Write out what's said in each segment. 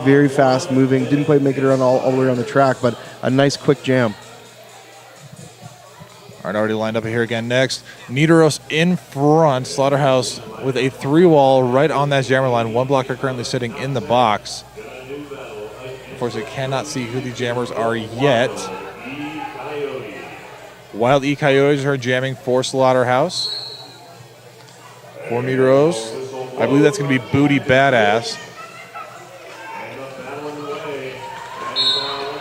Very fast moving. Didn't quite make it around all the way around the track, but a nice quick jam. All right, already lined up here again next. Nidaros in front. Slaughterhouse with a 3-wall right on that jammer line. One blocker currently sitting in the box. Unfortunately, cannot see who the jammers are yet. Wild E Coyotes are jamming for Slaughterhouse. For Nidaros, I believe that's going to be Booty Badass.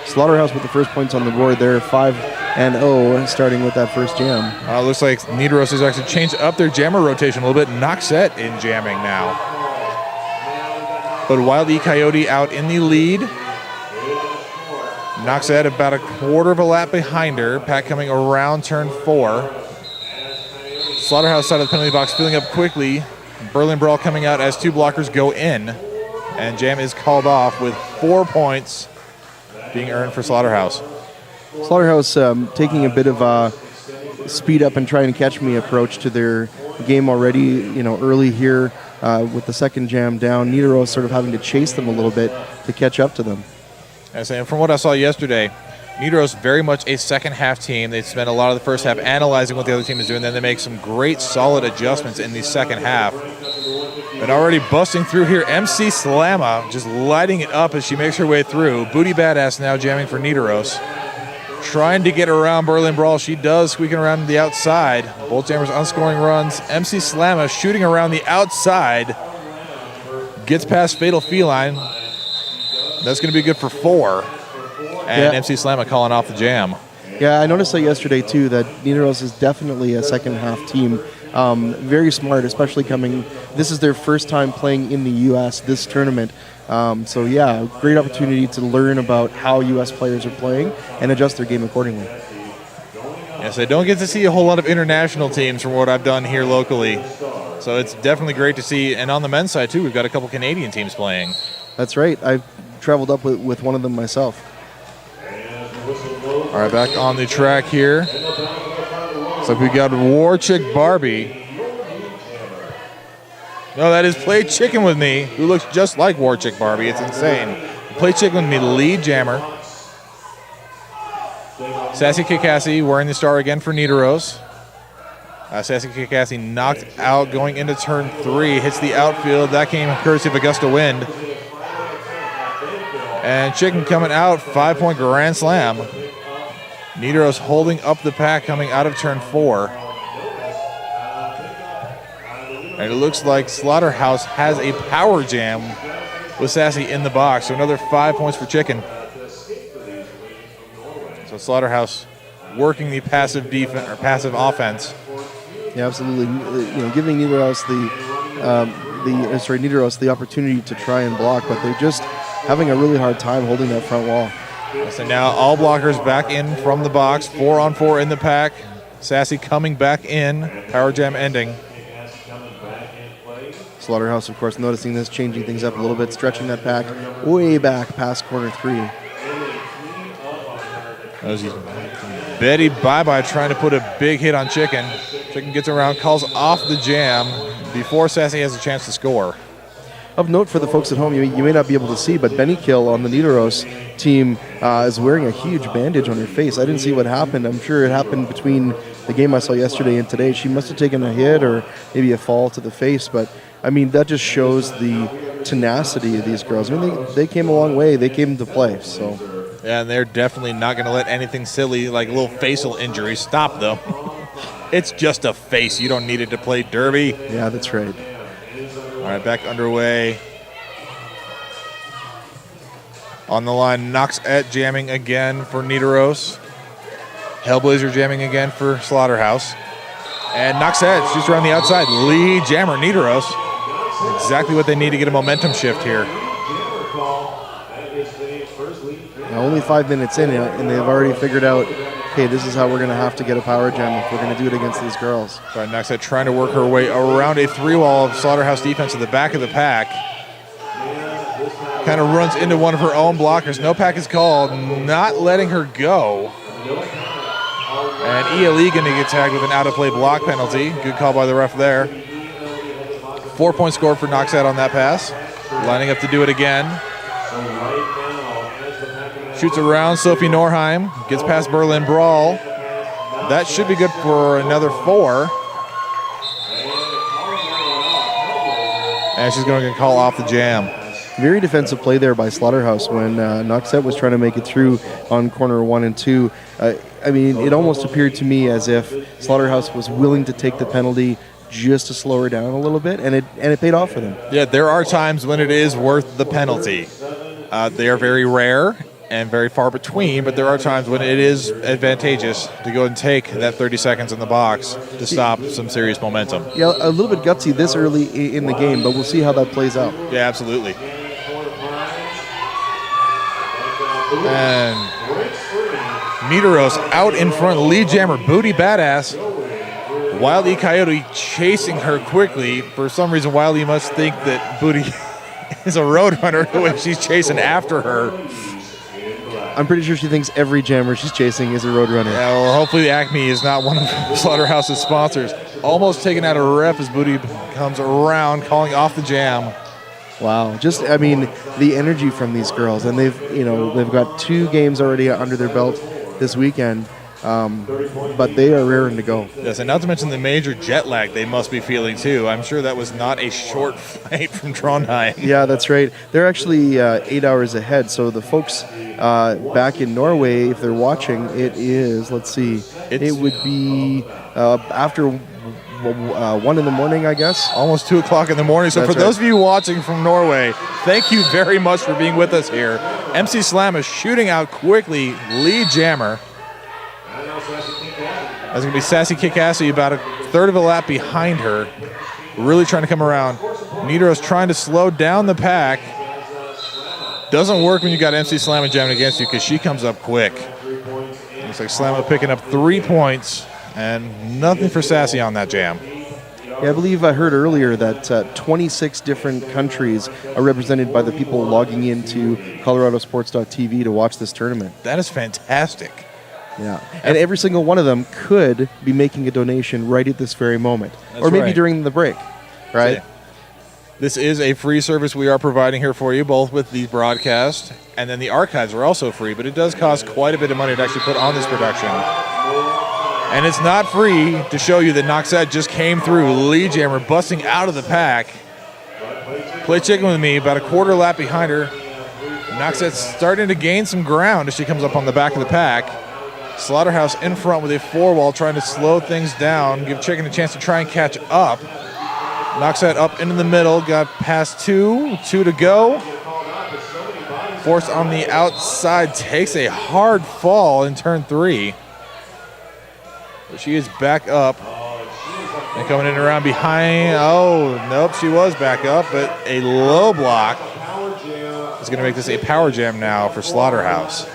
Slaughterhouse with the first points on the board there, 5-0, starting with that first jam. Looks like Nidaros has actually changed up their jammer rotation a little bit. Noxette in jamming now. But Wild E Coyote out in the lead. Noxette about a quarter of a lap behind her. Pack coming around turn 4. Slaughterhouse side of the penalty box filling up quickly. Berlin Brawl coming out as 2 blockers go in. And jam is called off with 4 points being earned for Slaughterhouse. Slaughterhouse taking a bit of a speed up and trying to catch me approach to their game already, early here with the second jam down. Nidaros sort of having to chase them a little bit to catch up to them. And from what I saw yesterday, Nidaros very much a second half team. They spent a lot of the first half analyzing what the other team is doing, then they make some great solid adjustments in the second half. And already busting through here, MC Slamma just lighting it up as she makes her way through. Booty Badass now jamming for Nidaros. Trying to get around Berlin Brawl. She does, squeaking around the outside. Both jammers unscoring runs. MC Slamma shooting around the outside. Gets past Fatal Feline. That's going to be good for 4. And MC Slamma calling off the jam. Yeah, I noticed that yesterday, too, that Nidaros is definitely a second-half team. Very smart, especially coming. This is their first time playing in the U.S. this tournament. So, yeah, great opportunity to learn about how U.S. players are playing and adjust their game accordingly. Yes, I don't get to see a whole lot of international teams from what I've done here locally. So it's definitely great to see. And on the men's side, too, we've got a couple Canadian teams playing. That's right. I've traveled up with one of them myself. All right, back on the track here. Looks like we got War Chick Barbie. No, that is Play Chicken With Me, who looks just like War Chick Barbie. It's insane. Play Chicken With Me, lead jammer. Sassy Kikassi wearing the star again for Nidaros. Sassy Kikassi knocked out going into turn 3. Hits the outfield. That came courtesy of a gust of wind. And Chicken coming out, 5-point grand slam. Nidaros holding up the pack coming out of turn 4. And it looks like Slaughterhouse has a power jam with Sassy in the box. So another 5 points for Chicken. So Slaughterhouse working the passive defense or passive offense. Yeah, absolutely. Giving Nidaros Nidaros the opportunity to try and block, but they're just having a really hard time holding that front wall. So now all blockers back in from the box. 4-on-4 in the pack. Sassy coming back in. Power jam ending. Slaughterhouse, of course, noticing this, changing things up a little bit, stretching that pack way back past corner 3. Betty Bye-Bye trying to put a big hit on Chicken. Chicken gets around, calls off the jam before Sassy has a chance to score. Of note for the folks at home, you may not be able to see, but Benny Kill on the Nidaros team is wearing a huge bandage on her face. I didn't see what happened. I'm sure it happened between the game I saw yesterday and today. She must have taken a hit or maybe a fall to the face, but I mean, that just shows the tenacity of these girls. I mean, they came a long way. They came to play, so. Yeah, and they're definitely not going to let anything silly like a little facial injury stop them. It's just a face. You don't need it to play derby. Yeah, that's right. All right, back underway. On the line, Noxette jamming again for Nidaros. Hellblazer jamming again for Slaughterhouse. And Noxette just around the outside. Lead jammer, Nidaros. Exactly what they need to get a momentum shift here. Now, only 5 minutes in, and they've already figured out, okay, this is how we're going to have to get a power jam if we're going to do it against these girls. All right, Noxette trying to work her way around a 3-wall of Slaughterhouse defense at the back of the pack. Kind of runs into one of her own blockers. No pack is called, not letting her go. And ELE going to get tagged with an out-of-play block penalty. Good call by the ref there. 4-point score for Noxette on that pass. Lining up to do it again. Shoots around Sophie Norheim. Gets past Berlin Brawl. That should be good for another 4. And she's going to call off the jam. Very defensive play there by Slaughterhouse when Noxette was trying to make it through on corner 1 and 2. I mean, it almost appeared to me as if Slaughterhouse was willing to take the penalty just to slow her down a little bit, and it paid off for them. Yeah, there are times when it is worth the penalty. They are very rare and very far between, but there are times when it is advantageous to go and take that 30 seconds in the box to stop some serious momentum. Yeah, a little bit gutsy this early in the game, but we'll see how that plays out. Yeah, absolutely. And Nidaros out in front, lead jammer, Booty Badass. Wild E Coyote chasing her quickly. For some reason, Wild E must think that Booty is a roadrunner when she's chasing after her. I'm pretty sure she thinks every jammer she's chasing is a roadrunner. Yeah, well, hopefully Acme is not one of Slaughterhouse's sponsors. Almost taken out of ref as Booty comes around, calling off the jam. Wow, just, I mean, the energy from these girls, and they've got 2 games already under their belt this weekend, but they are raring to go. Yes, and not to mention the major jet lag they must be feeling too. I'm sure that was not a short flight from Trondheim. Yeah, that's right. They're actually 8 hours ahead, so the folks back in Norway, if they're watching, it is, let's see, it would be after 1 in the morning, I guess. Almost 2 o'clock in the morning. So That's for those of you watching from Norway, thank you very much for being with us here. MC Slam is shooting out quickly, lead jammer. That's going to be Sassy Kickassy, about a third of a lap behind her. Really trying to come around. Nidaros trying to slow down the pack. Doesn't work when you got MC Slamma jamming against you because she comes up quick. Looks like Slamma picking up 3 points and nothing for Sassy on that jam. Yeah, I believe I heard earlier that 26 different countries are represented by the people logging into ColoradoSports.TV to watch this tournament. That is fantastic. Yeah, and every single one of them could be making a donation right at this very moment. That's or maybe right. during the break, right? This is a free service we are providing here for you, both with the broadcast and then the archives are also free, but it does cost quite a bit of money to actually put on this production. And it's not free to show you that Noxette just came through, lead jammer busting out of the pack. Play chicken with me, about a quarter lap behind her. Noxette's starting to gain some ground as she comes up on the back of the pack. Slaughterhouse in front with a 4-wall, trying to slow things down, give Chicken a chance to try and catch up. Noxette up into the middle, got past 2 to go. Force on the outside, takes a hard fall in turn 3. But she is back up. And coming in around behind, oh, nope, she was back up, but a low block is going to make this a power jam now for Slaughterhouse.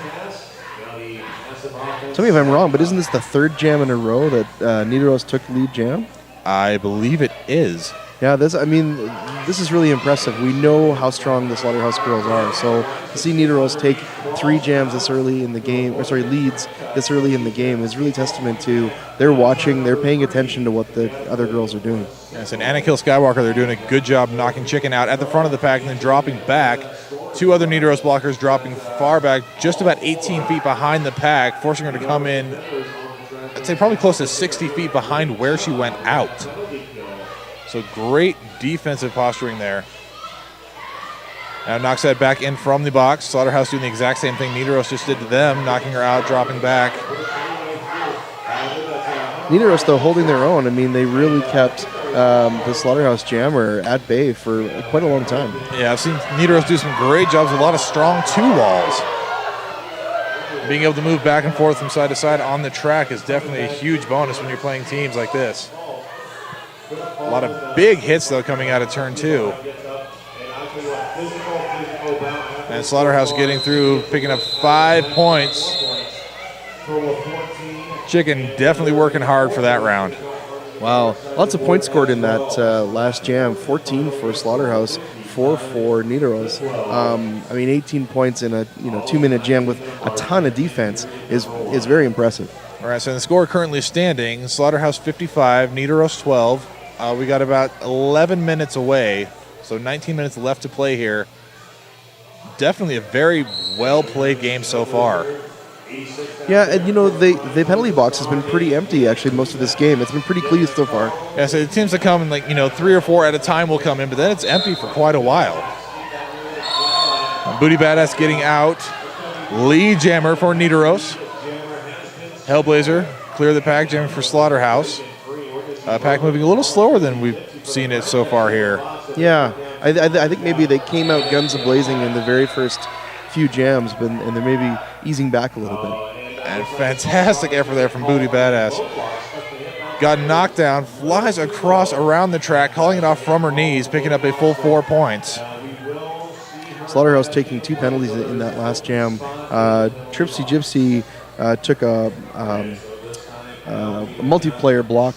Tell me if I'm wrong, but isn't this the 3rd jam in a row that Nidaros took lead jam? I believe it is. Yeah, this is really impressive. We know how strong the Slaughterhouse girls are. So to see Nidaros take 3 jams this early in the game, leads this early in the game is really testament to they're watching, they're paying attention to what the other girls are doing. Yes, and Anna Kill Skywalker, they're doing a good job knocking Chicken out at the front of the pack and then dropping back. 2 other Nidaros blockers dropping far back, just about 18 feet behind the pack, forcing her to come in, I'd say probably close to 60 feet behind where she went out. So great defensive posturing there. Now Noxette back in from the box. Slaughterhouse doing the exact same thing Nidaros just did to them, knocking her out, dropping back. Nidaros, though, holding their own. I mean, they really kept the Slaughterhouse jammer at bay for quite a long time. Yeah, I've seen Nidaros do some great jobs with a lot of strong 2-walls. Being able to move back and forth from side to side on the track is definitely a huge bonus when you're playing teams like this. A lot of big hits, though, coming out of turn 2. And Slaughterhouse getting through, picking up 5 points. Chicken definitely working hard for that round. Wow, lots of points scored in that last jam. 14 for Slaughterhouse, 4 for Nidaros. I mean, 18 points in a 2-minute jam with a ton of defense is very impressive. All right, so the score currently standing: Slaughterhouse 55, Nidaros 12. We got about 11 minutes away, so 19 minutes left to play here. definitely a very well-played game so far. Yeah, and the penalty box has been pretty empty actually most of this game. It's been pretty clean so far. Yeah, so it seems to come in 3 or 4 at a time will come in, but then it's empty for quite a while. Booty Badass getting out. Lee Jammer for Nidaros. Hellblazer clear the pack, jamming for Slaughterhouse. Pack moving a little slower than we've seen it so far here. Yeah, I think maybe they came out guns a-blazing in the very first few jams, and they're maybe easing back a little bit. And fantastic effort there from Booty Badass. Got knocked down, flies across around the track, calling it off from her knees, picking up a full 4 points. Slaughterhouse taking 2 penalties in that last jam. Tripsy Gypsy took a multiplayer block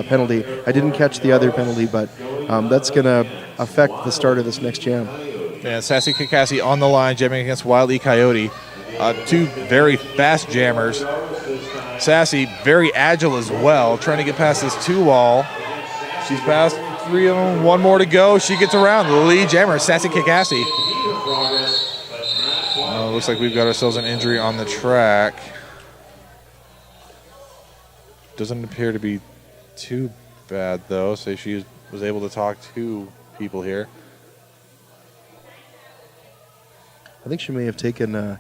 penalty. I didn't catch the other penalty, but that's going to affect the start of this next jam. Yeah, Sassy Kikasi on the line, jamming against Wild E. Coyote. 2 very fast jammers. Sassy, very agile as well, trying to get past this 2-wall. She's past 3 of them, 1 more to go. She gets around the lead jammer, Sassy Kikasi. Looks like we've got ourselves an injury on the track. Doesn't appear to be too bad, though, so she was able to talk to people here. I think she may have taken a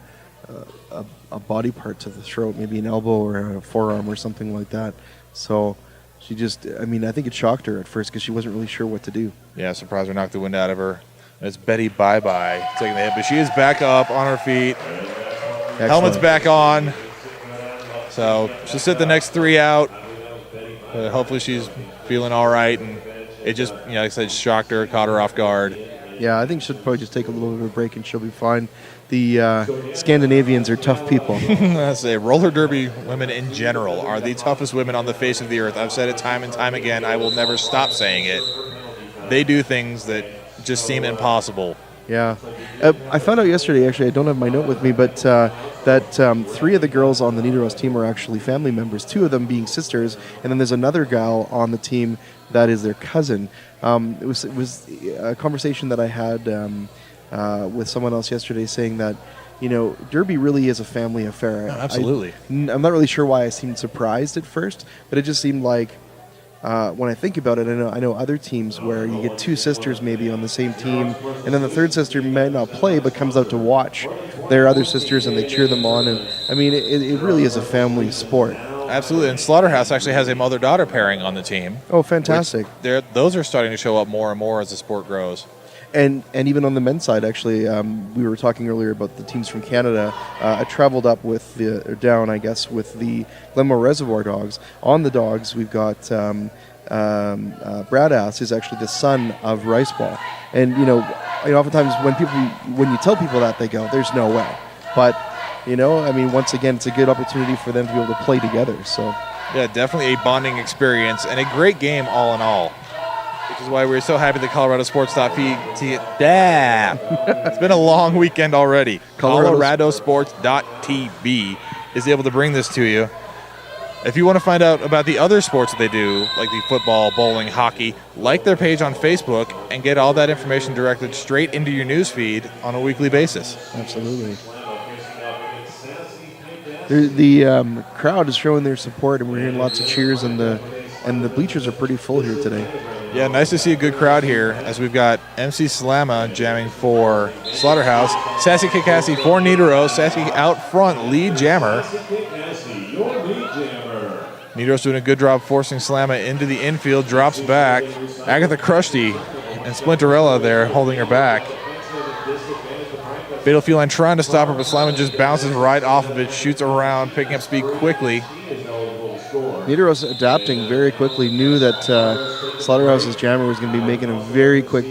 body part to the throat, maybe an elbow or a forearm or something like that. So she just, I think it shocked her at first because she wasn't really sure what to do. Yeah, surprised her, knocked the wind out of her. It's Betty Bye-Bye taking the hit, but she is back up on her feet. Excellent. Helmet's back on. So she'll sit the next 3 out. Hopefully she's feeling all right, and it just, like I said, shocked her, caught her off guard. Yeah, I think she'll probably just take a little bit of a break and she'll be fine. The Scandinavians are tough people. I say roller derby women in general are the toughest women on the face of the earth. I've said it time and time again. I will never stop saying it. They do things that just seem impossible. Yeah. I found out yesterday, actually, I don't have my note with me, but that 3 of the girls on the Nidaros team are actually family members, 2 of them being sisters, and then there's another gal on the team that is their cousin. It was a conversation that I had with someone else yesterday saying that, Derby really is a family affair. Oh, absolutely. I'm not really sure why I seemed surprised at first, but it just seemed like when I think about it, I know other teams where you get 2 sisters maybe on the same team, and then the third sister might not play but comes out to watch their other sisters and they cheer them on. And it really is a family sport. Absolutely, and Slaughterhouse actually has a mother-daughter pairing on the team. Oh, fantastic! Those are starting to show up more and more as the sport grows. And even on the men's side, actually, we were talking earlier about the teams from Canada. I traveled up with with the Glenmore Reservoir Dogs. On the dogs, we've got Bradass is actually the son of Riceball. And oftentimes when you tell people that, they go, "There's no way." But once again, it's a good opportunity for them to be able to play together. So yeah, definitely a bonding experience and a great game all in all. Which is why we're so happy that ColoradoSports.TV. It's been a long weekend already. ColoradoSports.TV is able to bring this to you. If you want to find out about the other sports that they do, like the football, bowling, hockey, like their page on Facebook and get all that information directed straight into your news feed on a weekly basis. Absolutely. The crowd is showing their support, and we're hearing lots of cheers, and the bleachers are pretty full here today. Yeah, nice to see a good crowd here as we've got MC Slamma jamming for Slaughterhouse, Sassy Kikasi for Nidaros, Sassy out front, lead jammer. Nidaros doing a good job forcing Slamma into the infield, drops back. Agatha Krusty and Splinterella there holding her back. Fatal Feline trying to stop her, but Slamma just bounces right off of it, shoots around, picking up speed quickly. Nidaros adapting very quickly, knew that Slaughterhouse's jammer was going to be making a very quick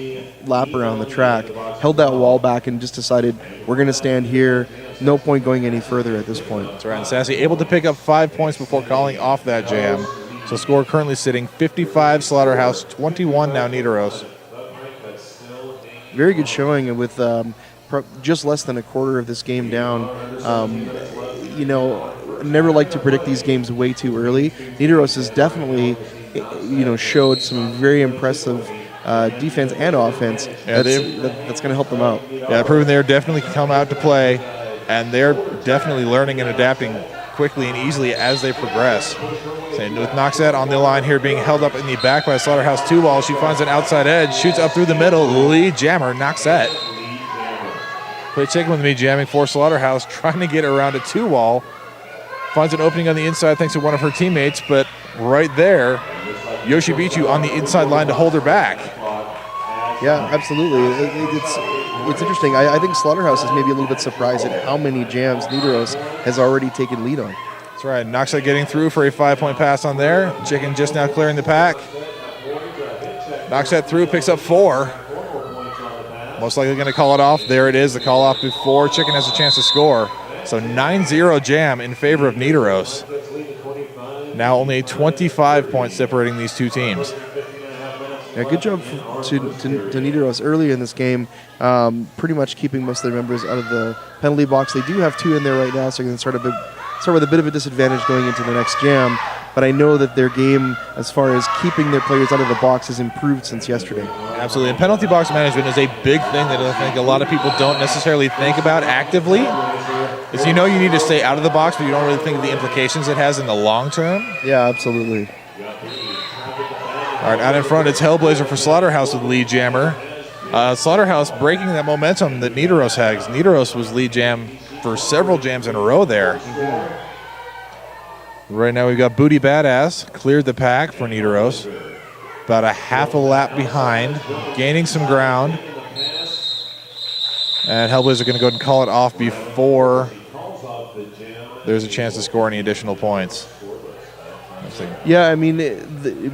lap around the track, held that wall back and just decided, we're going to stand here, no point going any further at this point. That's right, and Sassy able to pick up 5 points before calling off that jam. So score currently sitting 55 Slaughterhouse, 21 now Nidaros. Very good showing, and with just less than a quarter of this game down. Never like to predict these games way too early. Nidaros has definitely, showed some very impressive defense and offense. Yeah, that's going to help them out. Yeah, proving they're definitely come out to play, and they're definitely learning and adapting quickly and easily as they progress. And with Noxette on the line here, being held up in the back by Slaughterhouse 2-ball, she finds an outside edge, shoots up through the middle, lead jammer, Noxette. Play chicken with me, jamming for Slaughterhouse, trying to get around a 2-wall. Finds an opening on the inside thanks to one of her teammates, but right there, Yoshibichu on the inside line to hold her back. Yeah, absolutely. It's interesting. I think Slaughterhouse is maybe a little bit surprised at how many jams Nidoros has already taken lead on. That's right. Noxette getting through for a 5-point pass on there. Chicken just now clearing the pack. Noxette through, picks up 4. Most likely going to call it off. There it is, the call off before Chicken has a chance to score. So 9-0 jam in favor of Nidoros. Now only a 25 points separating these two teams. Yeah, good job to Nidoros early in this game, pretty much keeping most of their members out of the penalty box. They do have 2 in there right now, so they're going to start with a bit of a disadvantage going into the next jam. But I know that their game, as far as keeping their players out of the box, has improved since yesterday. Absolutely. And penalty box management is a big thing that I think a lot of people don't necessarily think about actively. Is you need to stay out of the box, but you don't really think of the implications it has in the long term. Yeah, absolutely. All right, out in front, it's Hellblazer for Slaughterhouse with lead jammer. Slaughterhouse breaking that momentum that Nidoros has. Nidoros was lead jam for several jams in a row there. Right now we've got Booty Badass, cleared the pack for Nidoros. About a half a lap behind, gaining some ground. And Hellblazer going to go ahead and call it off before there's a chance to score any additional points. Yeah, I mean,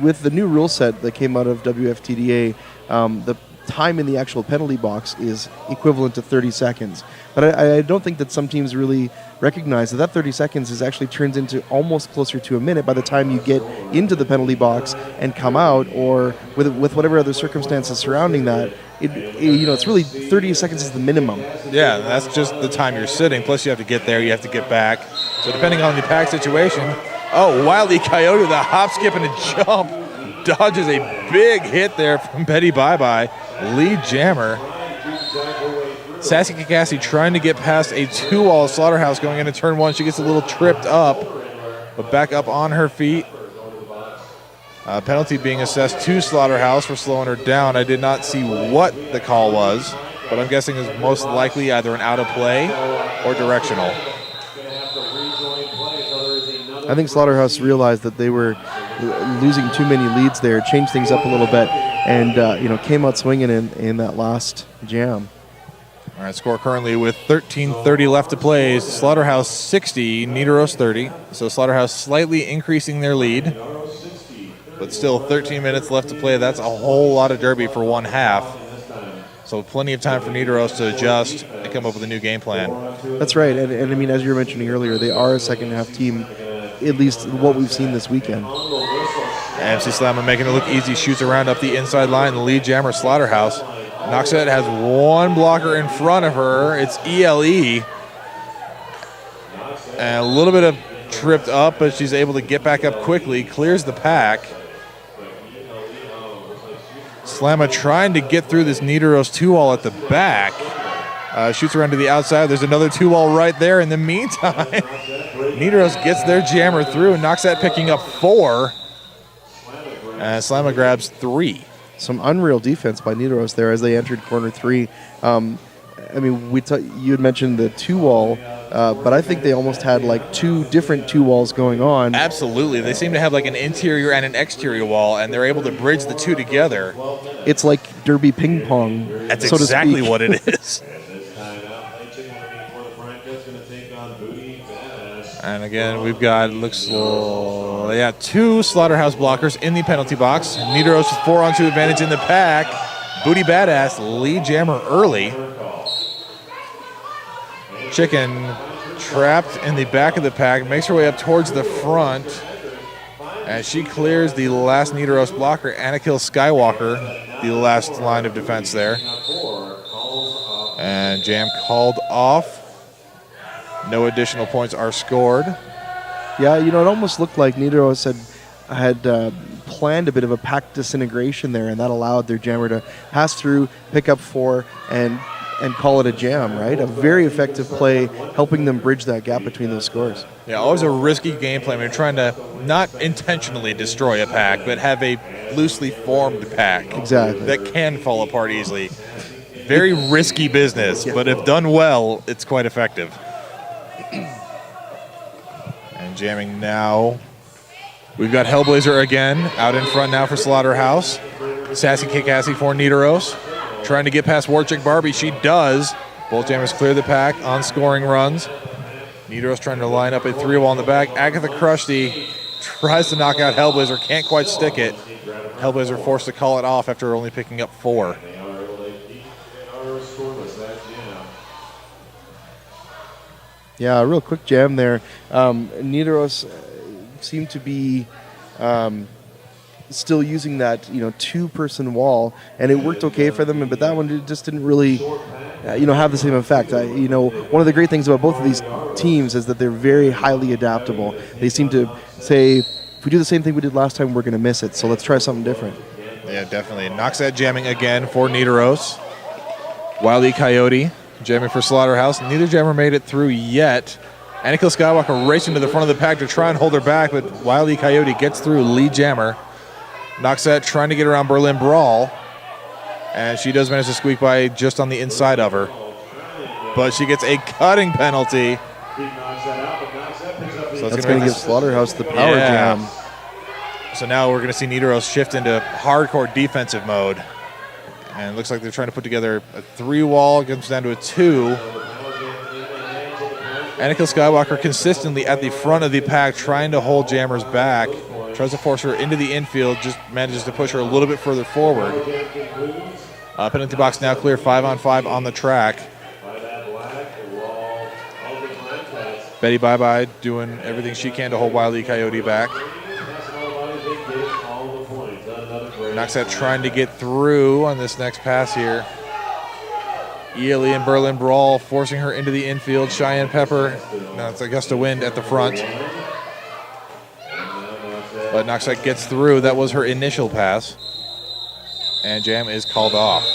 with the new rule set that came out of WFTDA, the time in the actual penalty box is equivalent to 30 seconds. But I don't think that some teams really recognize that 30 seconds is actually turns into almost closer to a minute by the time you get into the penalty box and come out, or with whatever other circumstances surrounding that. It's really 30 seconds is the minimum. Yeah, that's just the time you're sitting. Plus you have to get there, you have to get back. So depending on the pack situation, Wile E. Coyote with a hop, skip, and a jump. Dodges a big hit there from Betty Bye-Bye. Lead jammer. Sassy Kikasi trying to get past a 2-wall Slaughterhouse going into turn 1. She gets a little tripped up, but back up on her feet. Penalty being assessed to Slaughterhouse for slowing her down. I did not see what the call was, but I'm guessing it's most likely either an out of play or directional. I think Slaughterhouse realized that they were losing too many leads there, changed things up a little bit, and came out swinging in that last jam. All right, score currently with 13:30 left to play. Slaughterhouse 60, Nidoros 30. So Slaughterhouse slightly increasing their lead, but still 13 minutes left to play. That's a whole lot of derby for one half. So plenty of time for Nidoros to adjust and come up with a new game plan. That's right, and I mean, as you were mentioning earlier, they are a second half team, at least what we've seen this weekend. MC Slammer making it look easy, shoots around up the inside line. The lead jammer, Slaughterhouse. Noxette has one blocker in front of her. It's ELE. And a little bit of tripped up, but she's able to get back up quickly, clears the pack. Slamma trying to get through this Nidoros 2-wall at the back. Shoots around to the outside. There's another 2-wall right there. In the meantime, Nidoros gets their jammer through. Noxette picking up 4. And Slamma grabs 3. Some unreal defense by Nidoros there as they entered corner 3. I mean, you had mentioned the 2-wall, but I think they almost had like 2 different 2-walls going on. Absolutely. They seem to have like an interior and an exterior wall, and they're able to bridge the 2 together. It's like derby ping pong. That's so exactly what it is. And again, we've got, 2 Slaughterhouse blockers in the penalty box. Nidoros with 4-on-2 advantage in the pack. Booty Badass, lead jammer early. Chicken trapped in the back of the pack, makes her way up towards the front as she clears the last Nidoros blocker. Anakil Skywalker, the last line of defense there. And jam called off. No additional points are scored. Yeah, it almost looked like Nidoros had planned a bit of a pack disintegration there, and that allowed their jammer to pass through, pick up 4, and call it a jam, right? A very effective play, helping them bridge that gap between those scores. Yeah, always a risky game plan when you're trying to not intentionally destroy a pack, but have a loosely formed pack. Exactly. That can fall apart easily. Very risky business, but if done well, it's quite effective. And jamming now. We've got Hellblazer again out in front now for Slaughterhouse. Sassy Kikassi for Nidoros. Trying to get past Warchick Barbie. She does. Both jammers clear the pack on scoring runs. Nidoros trying to line up a 3-wall in the back. Agatha Krusty tries to knock out Hellblazer. Can't quite stick it. Hellblazer forced to call it off after only picking up 4. Yeah, a real quick jam there. Nidoros seemed to be still using that 2-person wall, and it worked okay for them. But that one just didn't really have the same effect. One of the great things about both of these teams is that they're very highly adaptable. They seem to say, if we do the same thing we did last time, we're going to miss it. So let's try something different. Yeah, definitely. Noxat jamming again for Nidoros. Wile E. Coyote jamming for Slaughterhouse. Neither jammer made it through yet. Anakill Skywalker racing to the front of the pack to try and hold her back, but Wile E. Coyote gets through lead jammer. Noxat trying to get around Berlin Brawl, and she does manage to squeak by just on the inside of her. But she gets a cutting penalty. So that's going to give Slaughterhouse the power jam. So now we're going to see Nidoros shift into hardcore defensive mode. And it looks like they're trying to put together a 3-wall. It comes down to a 2. Anakill Skywalker consistently at the front of the pack trying to hold jammers back. Tries to force her into the infield, just manages to push her a little bit further forward. Penalty box now clear, 5-on-5 on the track. Betty Bye-Bye doing everything she can to hold Wile E. Coyote back. Noxat trying to get through on this next pass here. ELE and Berlin Brawl forcing her into the infield. Cheyenne Pepper, no, it's a gust of wind at the front. But Noxat gets through. That was her initial pass. And jam is called off.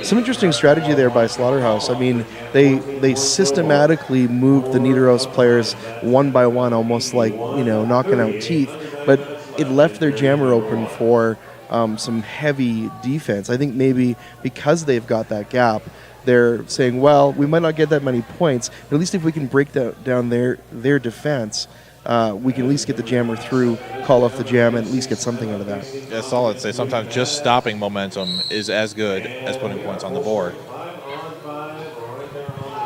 Some interesting strategy there by Slaughterhouse. I mean, they systematically moved the Nidoros players one by one, almost like, knocking out teeth. But it left their jammer open for some heavy defense. I think maybe because they've got that gap, they're saying, well, we might not get that many points, but at least if we can break down their defense, we can at least get the jammer through, call off the jam, and at least get something out of that. That's all I'd say. Sometimes just stopping momentum is as good as putting points on the board.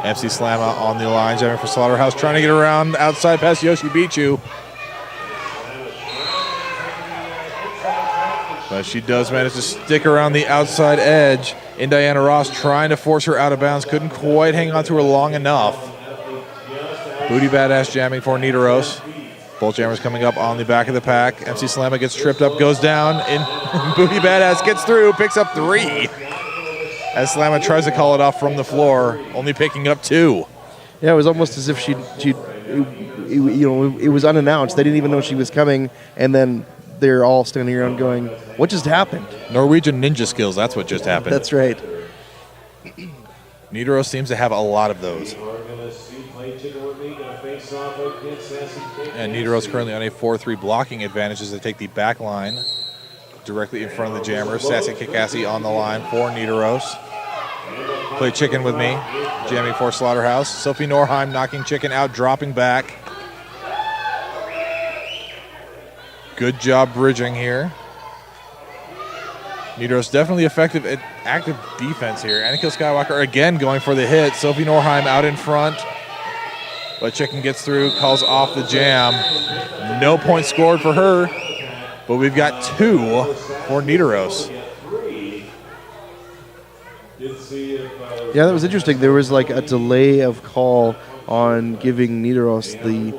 MC Slamma on the line, jamming for Slaughterhouse, trying to get around outside past Yoshi Bichu. But she does manage to stick around the outside edge. In Diana Ross trying to force her out of bounds. Couldn't quite hang on to her long enough. Booty Badass jamming for Nidoros. Both jammers coming up on the back of the pack. MC Slamma gets tripped up, goes down. In Booty Badass gets through, picks up 3. As Slamma tries to call it off from the floor, only picking up 2. Yeah, it was almost as if it was unannounced. They didn't even know she was coming, and then they're all standing around going, what just happened? Norwegian ninja skills, that's what just happened. That's right. Nidoros seems to have a lot of those. And Nidoros currently on a 4-3 blocking advantage as they take the back line directly in front of the jammer. Sassy Kikassi on the line for Nidoros. Play chicken with me, jamming for Slaughterhouse. Sophie Norheim knocking chicken out, dropping back. Good job bridging here. Nidoros definitely effective at active defense here. Anakill Skywalker again going for the hit. Sophie Norheim out in front. But Chicken gets through, calls off the jam. No points scored for her. But we've got 2 for Nidoros. Yeah, that was interesting. There was like a delay of call on giving Nidoros the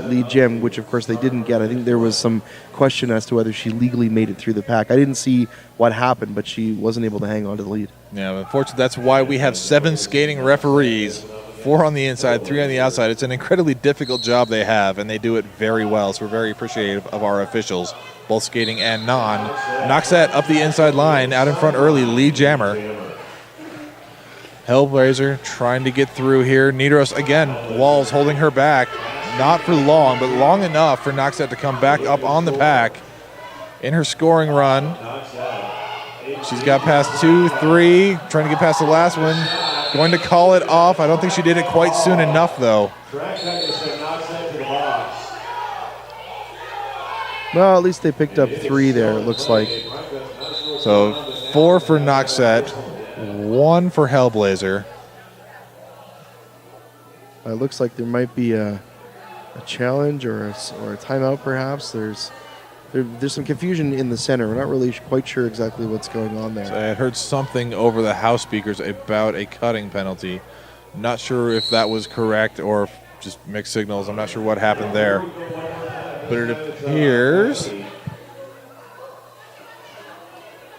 lead gem, which of course they didn't get. I think there was some question as to whether she legally made it through the pack. I didn't see what happened, but she wasn't able to hang on to the lead. Yeah, unfortunately, that's why we have 7 skating referees, 4 on the inside, 3 on the outside. It's an incredibly difficult job they have, and they do it very well, so we're very appreciative of our officials. both skating and non. Noxette up the inside line, out in front early, lead jammer. Hellblazer trying to get through here. Nidoros, again, Walls holding her back. Not for long, but long enough for Noxette to come back up on the pack in her scoring run. She's got past 2, 3, trying to get past the last one. Going to call it off. I don't think she did it quite soon enough, though. Well, at least they picked up 3 there, it looks like. So 4 for Noxette, 1 for Hellblazer. It looks like there might be a challenge or a timeout, perhaps. There's some confusion in the center. We're not really quite sure exactly what's going on there. So I had heard something over the house speakers about a cutting penalty. Not sure if that was correct or just mixed signals. I'm not sure what happened there. But it appears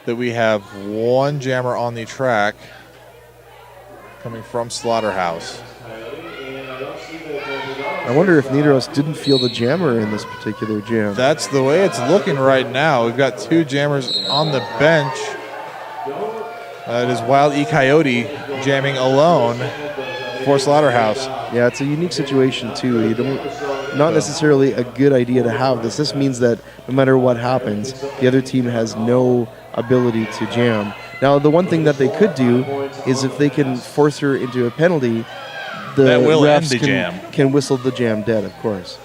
that we have 1 jammer on the track coming from Slaughterhouse. I wonder if Nidoros didn't feel the jammer in this particular jam. That's the way it's looking right now. We've got 2 jammers on the bench. It is Wild E Coyote jamming alone for Slaughterhouse. Yeah, it's a unique situation too. Not necessarily a good idea to have this. This means that no matter what happens, the other team has no ability to jam. Now, the one thing that they could do is if they can force her into a penalty, the that will refs end the jam. Can whistle the jam dead, of course.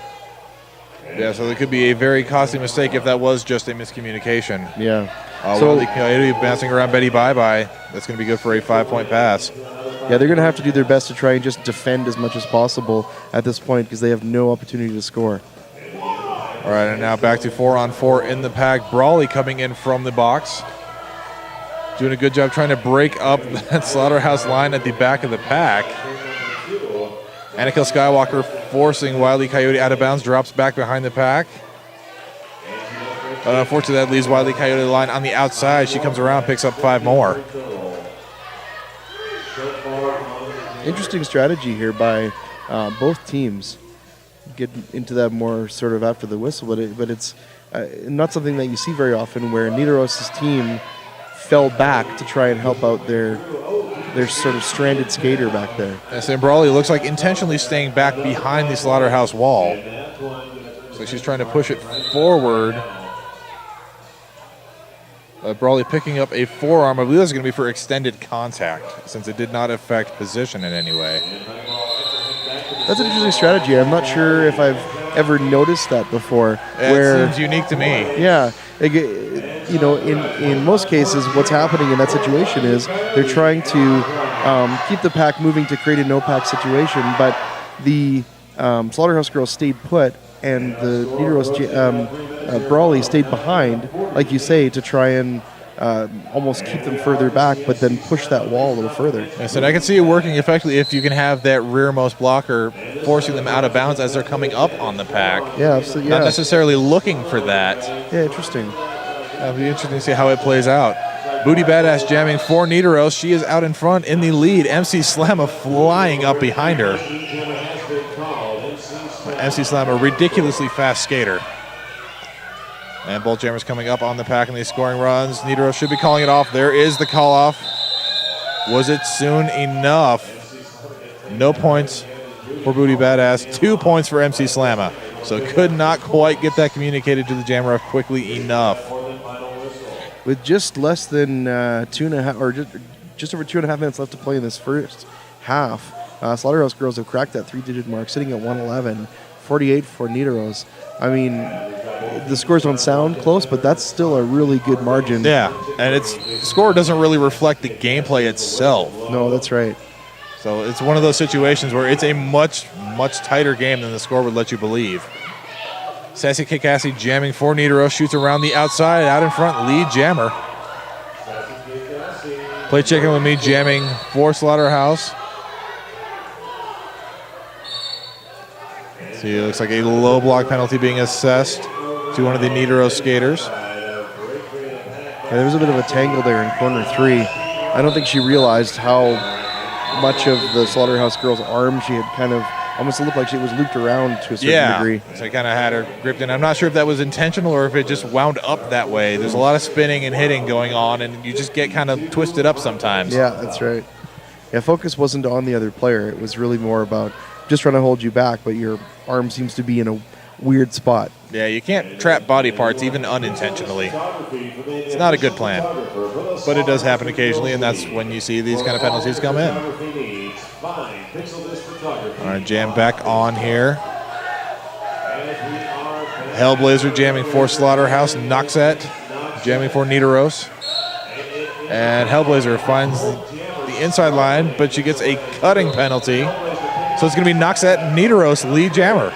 Yeah, so there could be a very costly mistake if that was just a miscommunication. Yeah. So the Coyote bouncing around Betty Bye-Bye. That's going to be good for a 5-point pass. Yeah, they're going to have to do their best to try and just defend as much as possible at this point because they have no opportunity to score. All right, and now back to 4-on-4 in the pack. Brawley coming in from the box. Doing a good job trying to break up that Slaughterhouse line at the back of the pack. Anakill Skywalker forcing Wile E. Coyote out of bounds, drops back behind the pack. But unfortunately, that leaves Wile E. Coyote line on the outside. She comes around, picks up 5 more. Interesting strategy here by both teams. Get into that more sort of after the whistle, but it's not something that you see very often where Nidoros' team fell back to try and help out their sort of stranded skater back there. Yes, and Brawley looks like intentionally staying back behind the Slaughterhouse wall. So she's trying to push it forward. Brawley picking up a forearm. I believe that's going to be for extended contact since it did not affect position in any way. That's an interesting strategy. I'm not sure if I've ever noticed that before. It seems unique to me. Yeah. You know, in most cases, what's happening in that situation is they're trying to keep the pack moving to create a no-pack situation, but the Slaughterhouse girls stayed put, and the Nidoros Brawley stayed behind, like you say, to try and almost keep them further back, but then push that wall a little further. Yes, and I can see it working effectively if you can have that rearmost blocker forcing them out of bounds as they're coming up on the pack. Yeah, absolutely. Not necessarily looking for that. Yeah, interesting. It'll be interesting to see how it plays out. Booty Badass jamming for Nidoros. She is out in front in the lead. MC Slamma flying up behind her. MC Slamma, ridiculously fast skater. And both jammers coming up on the pack in these scoring runs. Nidoros should be calling it off. There is the call off. Was it soon enough? No points for Booty Badass. 2 points for MC Slamma. So could not quite get that communicated to the jammer quickly enough. With just less than 2.5, or just over 2.5 minutes left to play in this first half, Slaughterhouse girls have cracked that 3-digit mark, sitting at 111, 48 for Nidoros. I mean, the scores don't sound close, but that's still a really good margin. Yeah, and the score doesn't really reflect the gameplay itself. No, that's right. So it's one of those situations where it's a much, much tighter game than the score would let you believe. Sassy Kikassi jamming for Nidoros, shoots around the outside, out in front, lead jammer. Play chicken with me, jamming for Slaughterhouse. See, it looks like a low block penalty being assessed to one of the Nidoros skaters. Yeah, there was a bit of a tangle there in corner 3. I don't think she realized how much of the Slaughterhouse girl's arm she had kind of almost looked like it was looped around to a certain degree. So I kind of had her gripped in. I'm not sure if that was intentional or if it just wound up that way. There's a lot of spinning and hitting going on, and you just get kind of twisted up sometimes. Yeah, that's right. Yeah, focus wasn't on the other player. It was really more about just trying to hold you back, but your arm seems to be in a weird spot. Yeah, you can't trap body parts even unintentionally. It's not a good plan, but it does happen occasionally, and that's when you see these kind of penalties come in. All right, jam back on here. Hellblazer jamming for Slaughterhouse. Noxette jamming for Nidaros. And Hellblazer finds the inside line, but she gets a cutting penalty. So it's going to be Noxette Nidaros lead jammer.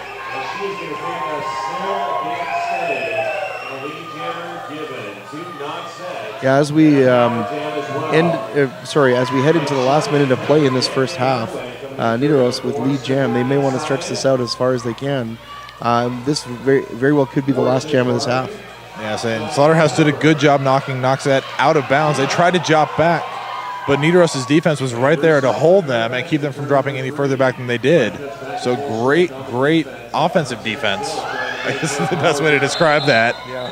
Yeah, as we as we head into the last minute of play in this first half, Nidaros with lead jam, they may want to stretch this out as far as they can. This very well could be the last jam of this half. Yes, and Slaughterhouse did a good job knocking Noxette out of bounds. They tried to drop back, but Nidaros' defense was right there to hold them and keep them from dropping any further back than they did. So great offensive defense. I guess is the best way to describe that. Yeah.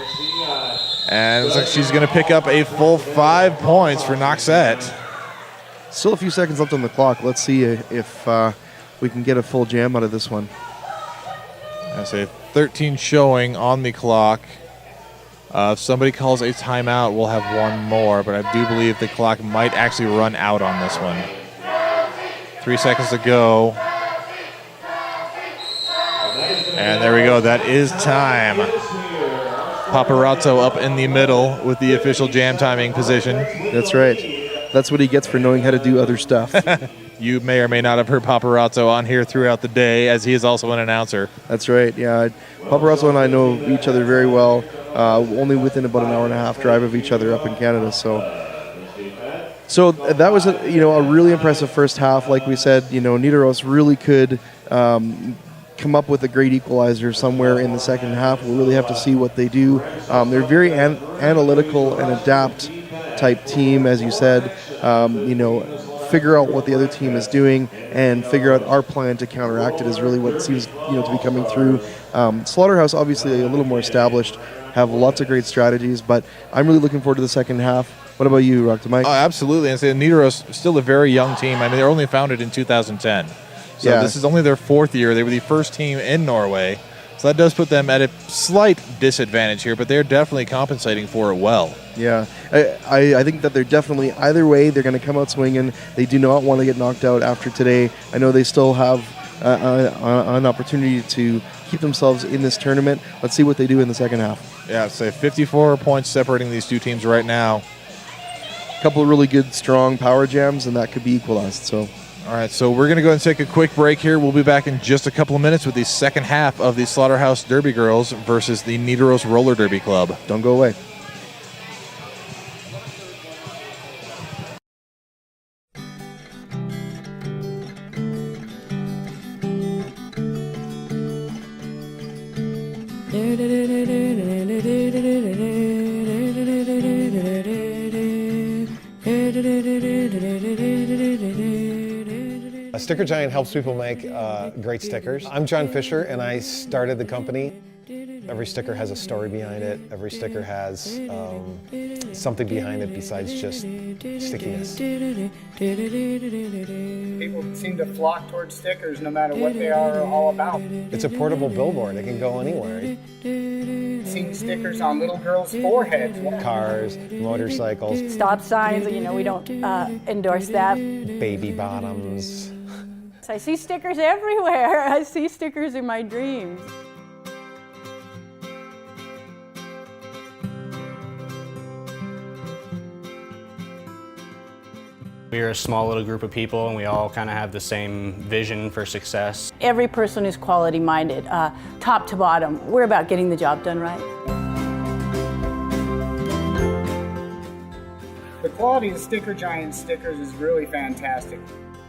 And it looks like she's going to pick up a full 5 points for Noxette. Still a few seconds left on the clock. Let's see if we can get a full jam out of this one. I say 13 showing on the clock. If somebody calls a timeout, we'll have one more, but I do believe the clock might actually run out on this one. 3 seconds to go. And there we go. That is time. Paparazzo up in the middle with the official jam timing position. That's right. That's what he gets for knowing how to do other stuff. You may or may not have heard Paparazzo on here throughout the day, as he is also an announcer. That's right, yeah. Paparazzo and I know each other very well, only within about an hour and a half drive of each other up in Canada. So that was a really impressive first half. Like we said, Nidaros really could come up with a great equalizer somewhere in the second half. We'll really have to see what they do. They're very analytical and adapt type team, as you said. Figure out what the other team is doing and figure out our plan to counteract it is really what seems to be coming through. Slaughterhouse, obviously a little more established, have lots of great strategies, but I'm really looking forward to the second half. What about you, Rock to Mike? Oh, absolutely. And Nidaros is still a very young team. I mean, they were only founded in 2010. So This is only their 4th year. They were the first team in Norway. So that does put them at a slight disadvantage here, but they're definitely compensating for it well. Yeah, I think that they're definitely, either way, they're going to come out swinging. They do not want to get knocked out after today. I know they still have an opportunity to keep themselves in this tournament. Let's see what they do in the second half. Yeah, so 54 points separating these two teams right now. A couple of really good, strong power jams, and that could be equalized. So. All right, so we're going to go and take a quick break here. We'll be back in just a couple of minutes with the second half of the Slaughterhouse Derby Girls versus the Nidaros Roller Derby Club. Don't go away. Sticker Giant helps people make great stickers. I'm John Fisher, and I started the company. Every sticker has a story behind it. Every sticker has something behind it besides just stickiness. People seem to flock towards stickers no matter what they are all about. It's a portable billboard. It can go anywhere. Seeing stickers on little girls' foreheads. Cars, motorcycles. Stop signs, we don't endorse that. Baby bottoms. I see stickers everywhere. I see stickers in my dreams. We're a small little group of people, and we all kind of have the same vision for success. Every person is quality minded, top to bottom. We're about getting the job done right. The quality of Sticker Giant stickers is really fantastic.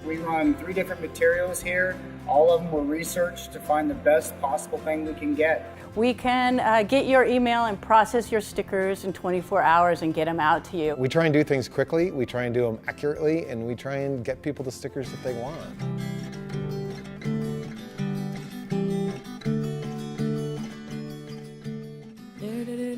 We run 3 different materials here. All of them were researched to find the best possible thing we can get. We can get your email and process your stickers in 24 hours and get them out to you. We try and do things quickly, we try and do them accurately, and we try and get people the stickers that they want.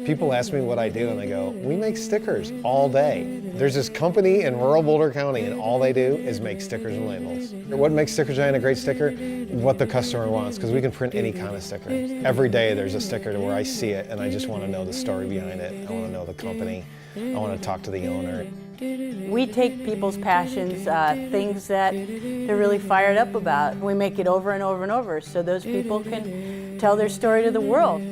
People ask me what I do, and I go, we make stickers all day. There's this company in rural Boulder County, and all they do is make stickers and labels. What makes Sticker Giant a great sticker? What the customer wants, because we can print any kind of sticker. Every day there's a sticker to where I see it, and I just want to know the story behind it. I want to know the company. I want to talk to the owner. We take people's passions, things that they're really fired up about. We make it over and over and over so those people can tell their story to the world.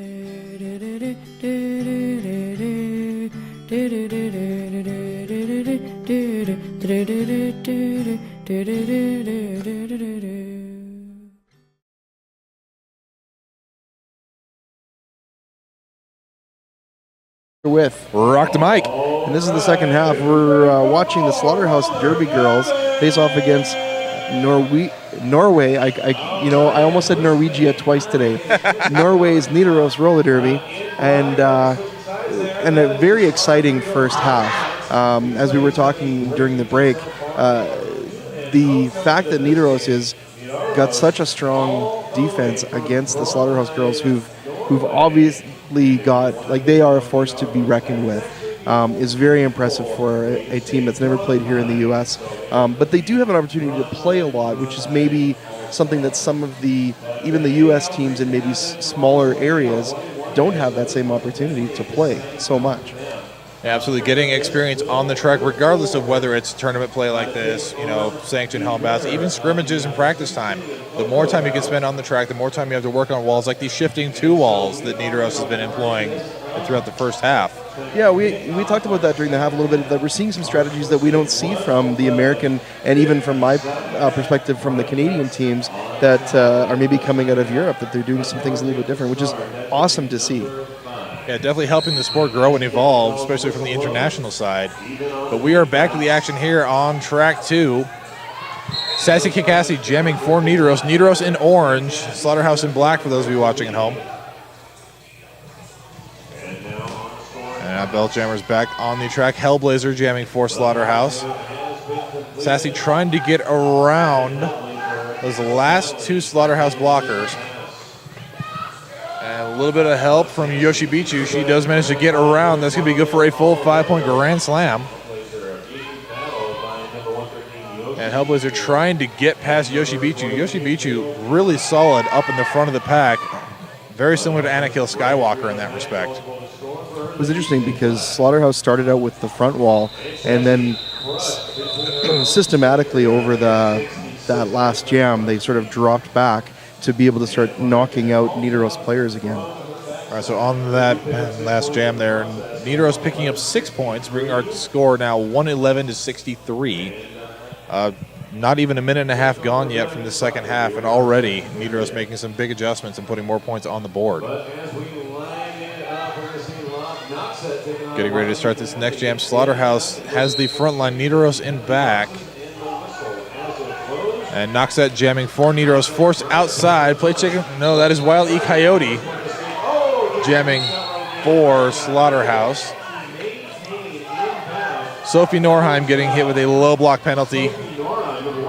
With Rock the mic. and this is the second half. We're watching the Slaughterhouse Derby girls face off against Norway. I almost said Norwegia twice today. Norway's Nidaros roller derby, and a very exciting first half. As we were talking during the break, the fact that Nidaros has got such a strong defense against the Slaughterhouse girls, who've obviously got, like, they are a force to be reckoned with, is very impressive for a team that's never played here in the U.S. But they do have an opportunity to play a lot, which is maybe something that some of even the U.S. teams in maybe smaller areas don't have that same opportunity to play so much. Yeah, absolutely. Getting experience on the track, regardless of whether it's tournament play like this, sanctioned home bouts, even scrimmages and practice time. The more time you can spend on the track, the more time you have to work on walls, like these shifting two walls that Nidaros has been employing throughout the first half. Yeah, we talked about that during the half a little bit, that we're seeing some strategies that we don't see from the American, and even from my perspective from the Canadian teams that are maybe coming out of Europe, that they're doing some things a little bit different, which is awesome to see. Yeah, definitely helping the sport grow and evolve, especially from the international side. But we are back to the action here on track 2. Sassy Kikassi jamming for Nidaros. Nidaros in orange, Slaughterhouse in black for those of you watching at home. And now Belljammer's back on the track. Hellblazer jamming for Slaughterhouse. Sassy trying to get around those last two Slaughterhouse blockers. And a little bit of help from Yoshibichu. She does manage to get around. That's going to be good for a full 5-point grand slam. And Hellblazer trying to get past Yoshibichu. Yoshibichu really solid up in the front of the pack. Very similar to Anakill Skywalker in that respect. It was interesting because Slaughterhouse started out with the front wall, and then systematically over that last jam, they sort of dropped back to be able to start knocking out Nidaros players again. All right, so on that last jam there, Nidaros picking up 6 points, bringing our score now 111 to 63. Not even a minute and a half gone yet from the second half, and already Nidaros making some big adjustments and putting more points on the board. Getting ready to start this next jam. Slaughterhouse has the front line, Nidaros in back. And Noxette jamming for Nidaros, forced outside. Play chicken. No, that is Wild E Coyote jamming for Slaughterhouse. Sophie Norheim getting hit with a low block penalty.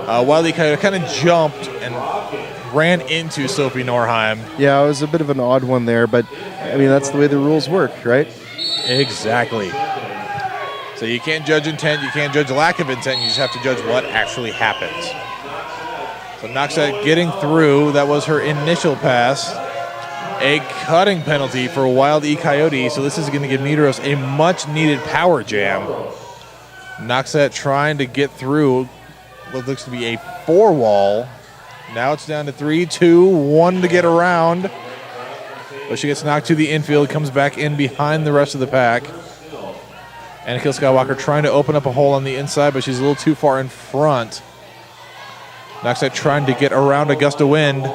Wild E Coyote kind of jumped and ran into Sophie Norheim. Yeah, it was a bit of an odd one there, but I mean, that's the way the rules work, right? Exactly. So you can't judge intent, you can't judge lack of intent, you just have to judge what actually happens. So Noxette getting through. That was her initial pass. A cutting penalty for Wild E Coyote, so this is going to give Nidaros a much-needed power jam. Noxette trying to get through what looks to be a 4-wall. Now it's down to 3, 2, 1 to get around. But she gets knocked to the infield, comes back in behind the rest of the pack. Anakill Skywalker trying to open up a hole on the inside, but she's a little too far in front. Noxette trying to get around a gust of wind.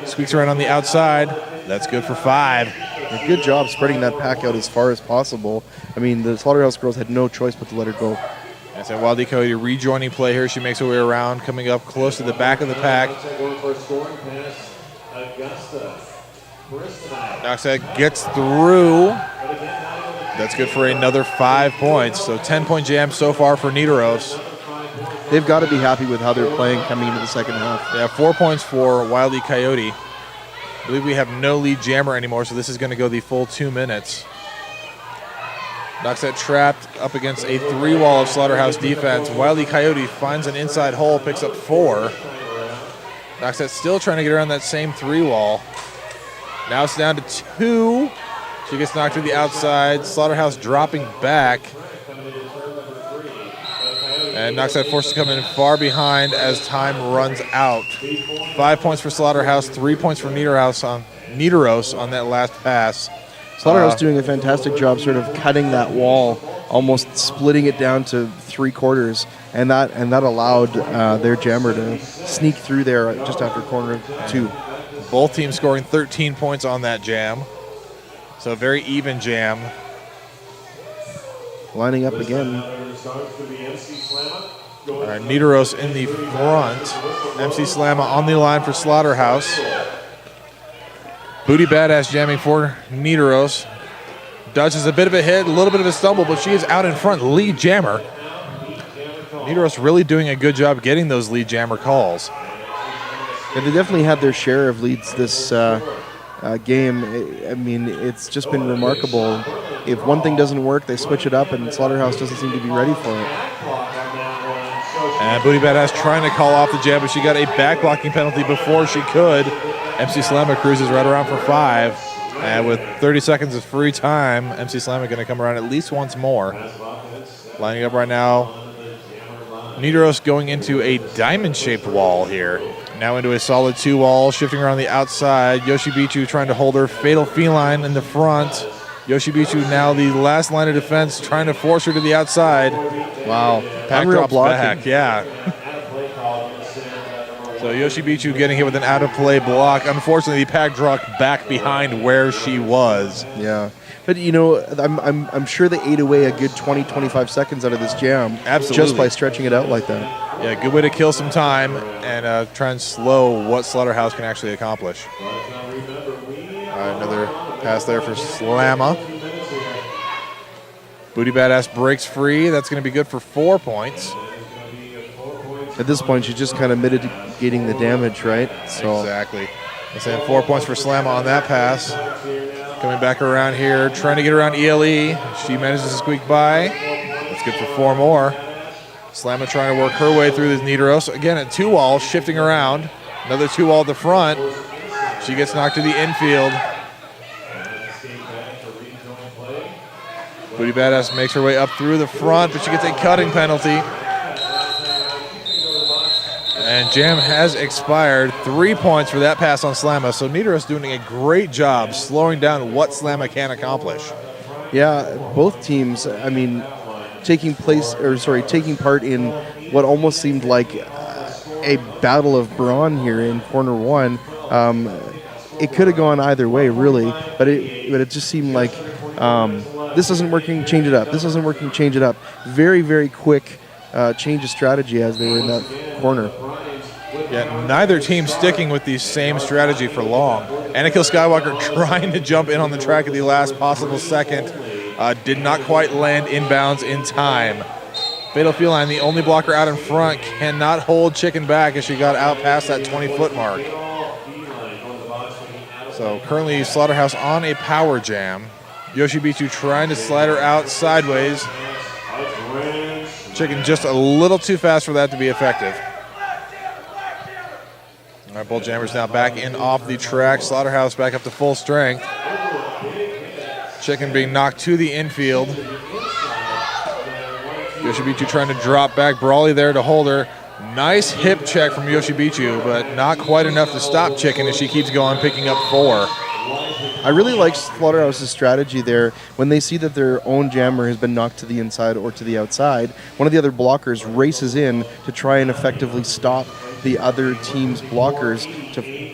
Squeaks around on the outside. That's good for 5. A good job spreading that pack out as far as possible. I mean, the Slaughterhouse girls had no choice but to let her go. And so Wild E Coyote rejoining play here. She makes her way around, coming up close to the back of the pack. Noxette gets through. That's good for another 5 points. So 10-point jam so far for Nidaros. They've got to be happy with how they're playing coming into the second half. Yeah, 4 points for Wild E Coyote. I believe we have no lead jammer anymore, so this is going to go the full 2 minutes. Noxette trapped up against a 3-wall of Slaughterhouse defense. Wily Coyote finds an inside hole, picks up 4. Noxette still trying to get around that same 3-wall. Now it's down to 2. She gets knocked to the outside. Slaughterhouse dropping back. And Noxette forced to come in far behind as time runs out. 5 points for Slaughterhouse, 3 points for Nidoros on that last pass. Slaughterhouse doing a fantastic job sort of cutting that wall, almost splitting it down to 3/4, and that allowed their jammer to sneak through there just after corner 2. Both teams scoring 13 points on that jam. So a very even jam. Lining up again. All right, Nidoros in the front. MC Slamma on the line for Slaughterhouse. Booty Badass jamming for Nidoros. Dodges a bit of a hit, a little bit of a stumble, but she is out in front, lead jammer. Nidoros really doing a good job getting those lead jammer calls. Yeah, they definitely had their share of leads this game. I mean, it's just been remarkable. If one thing doesn't work, they switch it up, and Slaughterhouse doesn't seem to be ready for it. And Booty Badass trying to call off the jab, but she got a back blocking penalty before she could. MC Slamma cruises right around for 5. And with 30 seconds of free time, MC Slamma going to come around at least once more. Lining up right now. Nidoros going into a diamond-shaped wall here. Now into a solid 2-wall, shifting around the outside. Yoshibichu trying to hold her. Fatal Feline in the front. Yoshibichu now the last line of defense, trying to force her to the outside. Wow. Pack Unreal drops blocking. back, yeah. So Yoshibichu getting hit with an out-of-play block. Unfortunately, the pack dropped back behind where she was. Yeah. But, you know, I'm sure they ate away a good 20-25 seconds out of this jam. Absolutely. Just by stretching it out like that. Yeah, good way to kill some time and try and slow what Slaughterhouse can actually accomplish. Another pass there for Slamma. Booty Badass breaks free. That's going to be good for 4 points. At this point, she's just kind of mitigating the damage, right? So Exactly. Let's say 4 points for Slamma on that pass. Coming back around here, trying to get around ELE. She manages to squeak by. That's good for 4 more. Slamma trying to work her way through this Nidoros. Again, at 2-wall, shifting around. Another 2-wall at the front. She gets knocked to the infield. Booty Badass makes her way up through the front, but she gets a cutting penalty. And jam has expired. 3 points for that pass on Slamma. So Nidoros doing a great job slowing down what Slamma can accomplish. yeah, both teams, I mean, taking part in what almost seemed like a battle of brawn here in corner 1. It could have gone either way, really, but it just seemed like this isn't working, change it up. This isn't working, change it up. Very, very quick change of strategy as they were in that corner. Yeah, neither team sticking with the same strategy for long. Anakill Skywalker trying to jump in on the track at the last possible second. Did not quite land inbounds in time. Fatal Feline, the only blocker out in front, cannot hold Chicken back as she got out past that 20-foot mark. So currently Slaughterhouse on a power jam. Yoshibichu trying to slide her out sideways. Chicken just a little too fast for that to be effective. All right, both jammers now back in off the track. Slaughterhouse back up to full strength. Chicken being knocked to the infield. Yoshibichu trying to drop back. Brawley there to hold her. Nice hip check from Yoshibichu, but not quite enough to stop Chicken as she keeps going, picking up 4. I really like Slaughterhouse's strategy there. When they see that their own jammer has been knocked to the inside or to the outside, one of the other blockers races in to try and effectively stop the other team's blockers,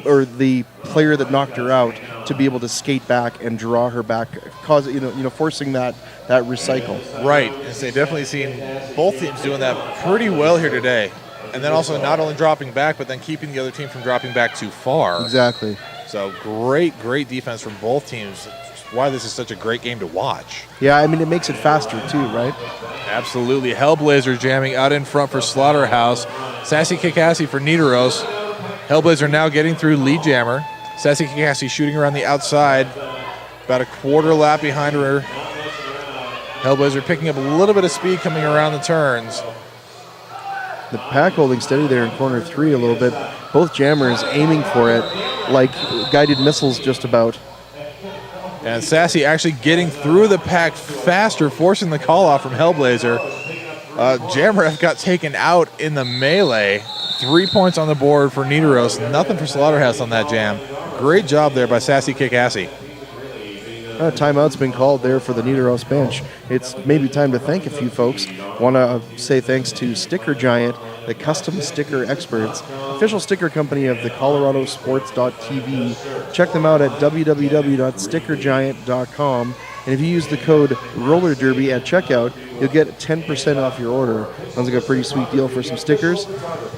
or the player that knocked her out, to be able to skate back and draw her back, forcing that recycle. Right, and so definitely seen both teams doing that pretty well here today. And then also not only dropping back, but then keeping the other team from dropping back too far. Exactly. So great defense from both teams. Why this is such a great game to watch. Yeah, I mean, it makes it faster too, right? Absolutely. Hellblazer jamming out in front for Slaughterhouse. Sassy Kikassi for Nidoros. Hellblazer now getting through lead jammer. Sassy Kikassi shooting around the outside. About a quarter lap behind her. Hellblazer picking up a little bit of speed coming around the turns. The pack holding steady there in corner 3 a little bit. Both jammers aiming for it like guided missiles just about. And Sassy actually getting through the pack faster, forcing the call off from Hellblazer. Jamref got taken out in the melee. 3 points on the board for Nidaros. Nothing for Slaughterhouse on that jam. Great job there by Sassy Kickassy. Timeout's been called there for the Nidaros bench. It's maybe time to thank a few folks. Want to say thanks to Sticker Giant, the custom sticker experts, official sticker company of the ColoradoSports.TV. Check them out at www.stickergiant.com. And if you use the code RollerDerby at checkout, you'll get 10% off your order. Sounds like a pretty sweet deal for some stickers.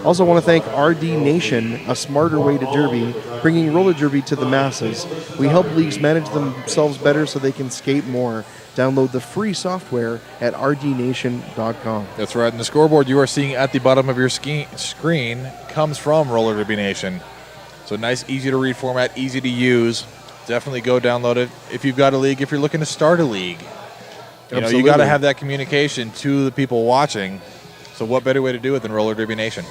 Also want to thank RD Nation, a smarter way to derby, bringing roller derby to the masses. We help leagues manage themselves better so they can skate more. Download the free software at rdnation.com. That's right. And the scoreboard you are seeing at the bottom of your screen comes from Roller Derby Nation. So nice, easy to read format, easy to use. Definitely go download it if you've got a league, if you're looking to start a league. You got to have that communication to the people watching. So what better way to do it than Roller Derby Nation?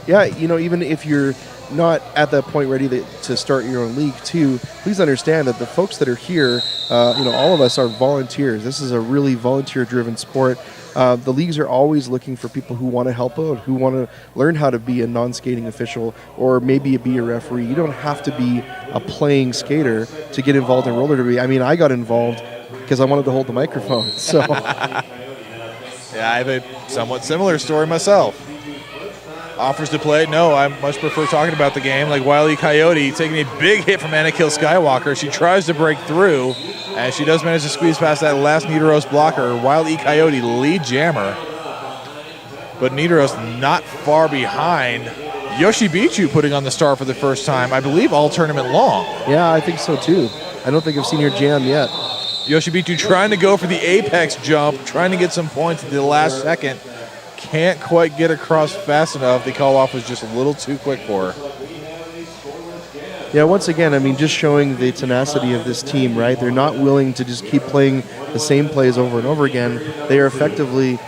Yeah, even if you're not at that point ready to start your own league too, please understand that the folks that are here, all of us are volunteers. This is a really volunteer-driven sport. The leagues are always looking for people who want to help out, who want to learn how to be a non-skating official or maybe be a referee. You don't have to be a playing skater to get involved in roller derby. I mean, I got involved because I wanted to hold the microphone. So, yeah, I have a somewhat similar story myself. Offers to play. No, I much prefer talking about the game. Like Wile E. Coyote taking a big hit from Anakill Skywalker. She tries to break through, and she does manage to squeeze past that last Nidaros blocker. Wile E. Coyote, lead jammer. But Nidaros not far behind. Yoshibichu putting on the star for the first time, I believe all tournament long. Yeah, I think so too. I don't think I've seen her jam yet. Yoshibichu trying to go for the apex jump, trying to get some points at the last second. Can't quite get across fast enough. The call off was just a little too quick for her. Yeah, once again, I mean, just showing the tenacity of this team, right? They're not willing to just keep playing the same plays over and over again. They are effectively,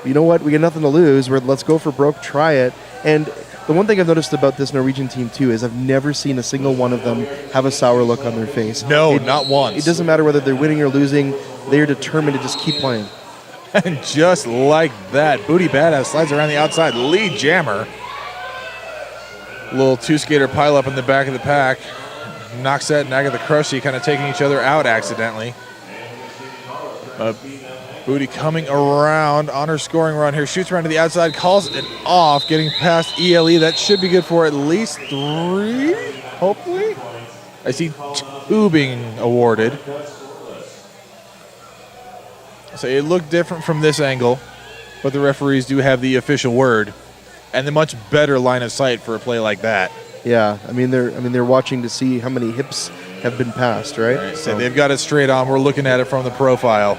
you know what, we got nothing to lose. Let's go for broke, try it. And the one thing I've noticed about this Norwegian team, too, is I've never seen a single one of them have a sour look on their face. No, not once. It doesn't matter whether they're winning or losing. They are determined to just keep playing. And just like that, Booty Badass slides around the outside, lead jammer. Little two-skater pile-up in the back of the pack. Noxette and Agatha Crushy kind of taking each other out accidentally. Booty coming around on her scoring run here. Shoots around to the outside, calls it off, getting past ELE. That should be good for at least 3, hopefully. I see 2 being awarded. So it looked different from this angle, but the referees do have the official word and the much better line of sight for a play like that. Yeah, they're watching to see how many hips have been passed, right? So they've got it straight on. We're looking at it from the profile.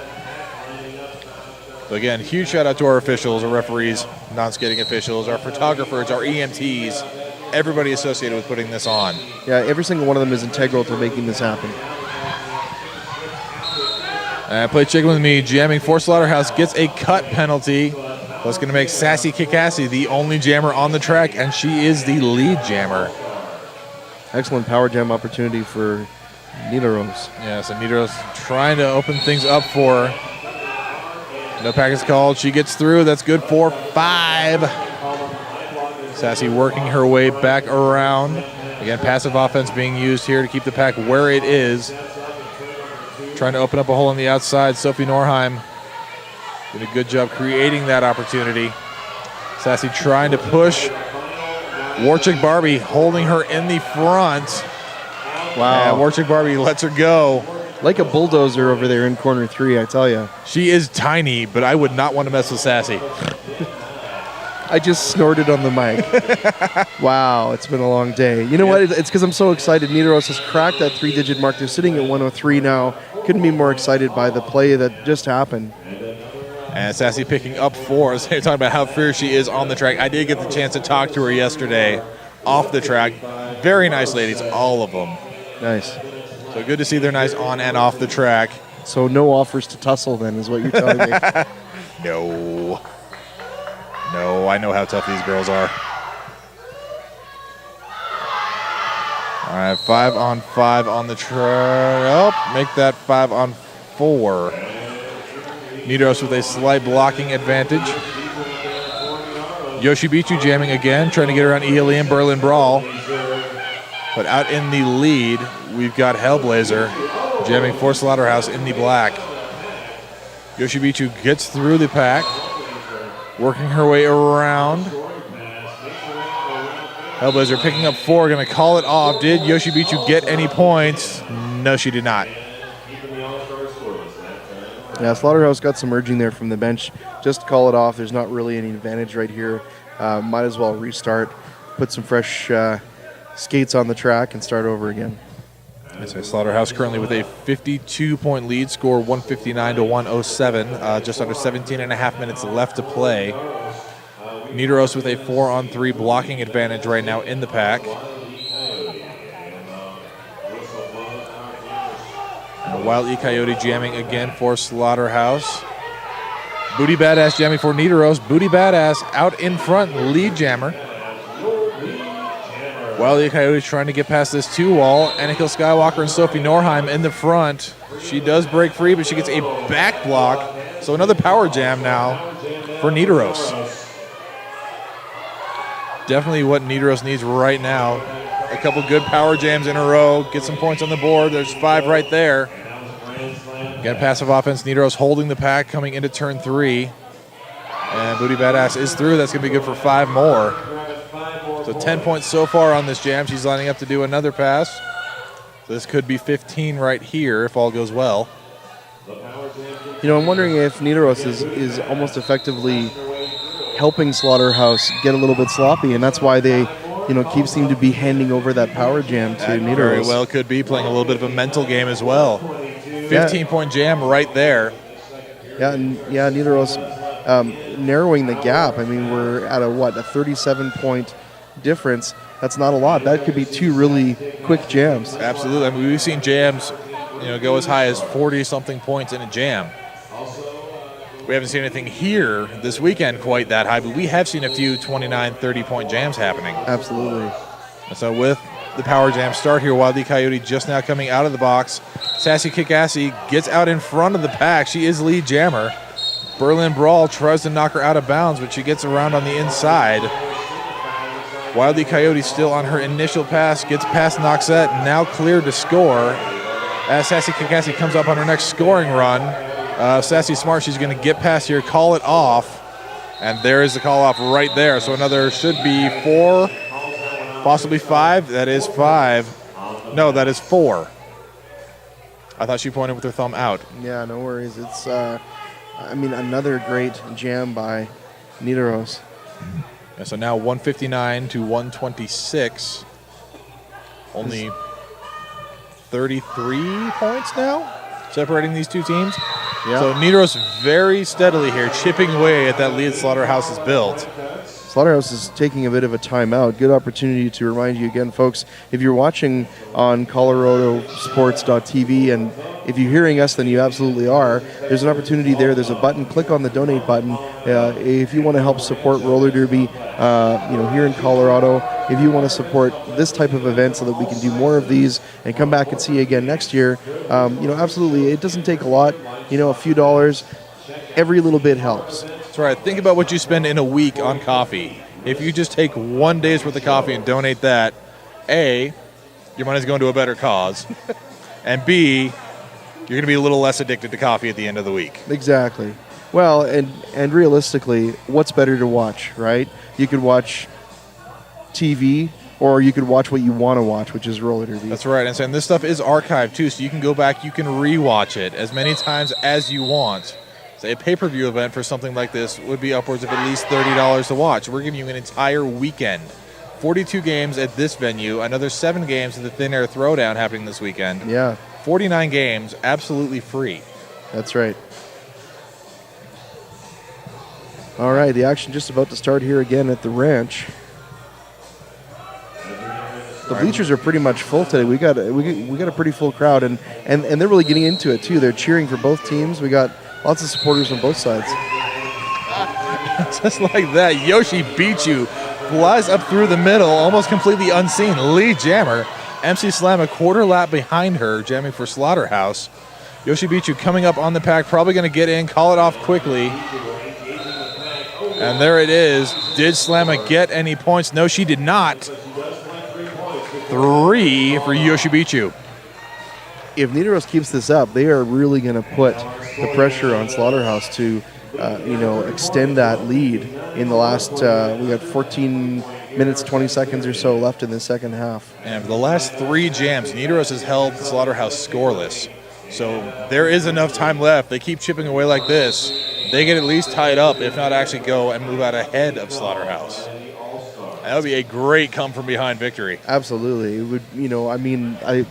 So again, huge shout out to our officials, our referees, non-skating officials, our photographers, our EMTs, everybody associated with putting this on. Yeah, every single one of them is integral to making this happen. Play chicken with me, jamming for Slaughterhouse, gets a cut penalty. That's going to make Sassy Kickassy the only jammer on the track, and she is the lead jammer. Excellent power jam opportunity for Nidaros. Yeah, so Nidaros trying to open things up for her. No pack is called. She gets through. That's good for 5. Sassy working her way back around. Again, passive offense being used here to keep the pack where it is. Trying to open up a hole on the outside. Sophie Norheim did a good job creating that opportunity. Sassy trying to push. Warchick Barbie holding her in the front. Wow. And Warchick Barbie lets her go. Like a bulldozer over there in corner 3, I tell you. She is tiny, but I would not want to mess with Sassy. I just snorted on the mic. Wow, it's been a long day. You know what? It's because I'm so excited. Nidaros has cracked that 3-digit mark. They're sitting at 103 now. Couldn't be more excited by the play that just happened. And Sassy picking up 4. So you're talking about how fierce she is on the track. I did get the chance to talk to her yesterday off the track. Very nice ladies, all of them. Nice. So good to see they're nice on and off the track. So no offers to tussle then is what you're telling me. No. No, I know how tough these girls are. All right, 5-on-5 on the trail. Make that 5-on-4. Nidoros with a slight blocking advantage. Yoshibichu jamming again, trying to get around Ely and Berlin Brawl. But out in the lead, we've got Hellblazer jamming for Slaughterhouse in the black. Yoshibichu gets through the pack, working her way around. Hellblazer picking up 4, going to call it off. Did Yoshibichu get any points? No, she did not. Yeah, Slaughterhouse got some urging there from the bench. Just to call it off, there's not really any advantage right here. Might as well restart, put some fresh skates on the track, and start over again. So Slaughterhouse currently with a 52-point lead, score 159 to 107. Just under 17 and a half minutes left to play. Nidoros with a 4-on-3 blocking advantage right now in the pack. Wild E Coyote jamming again for Slaughterhouse. Booty Badass jamming for Nidoros. Booty Badass out in front, lead jammer. Wild E Coyote trying to get past this 2-wall. Annika Skywalker and Sophie Norheim in the front. She does break free, but she gets a back block. So another power jam now for Nidoros. Definitely what Nidoros needs right now. A couple good power jams in a row. Get some points on the board. There's 5 right there. Again, passive offense. Nidoros holding the pack coming into turn 3. And Booty Badass is through. That's going to be good for 5 more. So 10 points so far on this jam. She's lining up to do another pass. So this could be 15 right here if all goes well. You know, I'm wondering if Nidoros is almost effectively helping Slaughterhouse get a little bit sloppy, and that's why they, keep seem to be handing over that power jam to Nidoros. Very well could be playing a little bit of a mental game as well. 15-point jam right there. Yeah, and Nidoros narrowing the gap. I mean, we're at a 37-point difference. That's not a lot. That could be 2 really quick jams. Absolutely. I mean, we've seen jams, go as high as 40-something points in a jam. We haven't seen anything here this weekend quite that high, but we have seen a few 29, 30-point jams happening. Absolutely. And so with the power jam start here, Wild E Coyote just now coming out of the box. Sassy Kickassy gets out in front of the pack. She is lead jammer. Berlin Brawl tries to knock her out of bounds, but she gets around on the inside. Wild E Coyote still on her initial pass, gets past Noxette, now cleared to score. As Sassy Kickassy comes up on her next scoring run, Sassy Smart, she's going to get past here, call it off, and there is the call off right there. So another should be 4, possibly 5. That is 5. No, that is 4. I thought she pointed with her thumb out. Yeah, no worries. It's, another great jam by Nidoros. And so now 159 to 126. Only 33 points now separating these two teams. Yeah. So Nidoros very steadily here, chipping away at that lead Slaughterhouse has built. Slaughterhouse is taking a bit of a timeout. Good opportunity to remind you again, folks, if you're watching on ColoradoSports.TV, and if you're hearing us, then you absolutely are, there's an opportunity there. There's a button. Click on the donate button. If you want to help support roller derby, here in Colorado, if you want to support this type of event so that we can do more of these and come back and see you again next year, absolutely. It doesn't take a lot, a few dollars. Every little bit helps. That's right. Think about what you spend in a week on coffee. If you just take 1 day's worth of coffee and donate that, A, your money's going to a better cause, and B, you're going to be a little less addicted to coffee at the end of the week. Exactly. Well, and realistically, what's better to watch, right? You could watch TV, or you could watch what you want to watch, which is roller derby. That's right. And this stuff is archived, too, so you can go back, you can rewatch it as many times as you want. Say a pay-per-view event for something like this would be upwards of at least $30 to watch. We're giving you an entire weekend. 42 games at this venue, another 7 games at the Thin Air Throwdown happening this weekend. Yeah. 49 games, absolutely free. That's right. All right, the action just about to start here again at the ranch. the bleachers are pretty much full today. We got a pretty full crowd, and they're really getting into it too. They're cheering for both teams. We got lots of supporters on both sides. Just like that, Yoshi Bichu flies up through the middle, almost completely unseen. Lee Jammer, MC Slam a quarter lap behind her, jamming for Slaughterhouse. Yoshi Bichu coming up on the pack, probably going to get in, call it off quickly. And there it is. Did Slamma get any points? No, she did not. 3 for Yoshi Bichu. If Nidoros keeps this up, they are really going to put the pressure on Slaughterhouse to extend that lead in the last, we got 14 minutes, 20 seconds or so left in the second half. And for the last 3 jams, Nidoros has held Slaughterhouse scoreless. So there is enough time left. They keep chipping away like this. They can at least tie it up, if not actually go and move out ahead of Slaughterhouse. That would be a great come-from-behind victory. Absolutely. It would,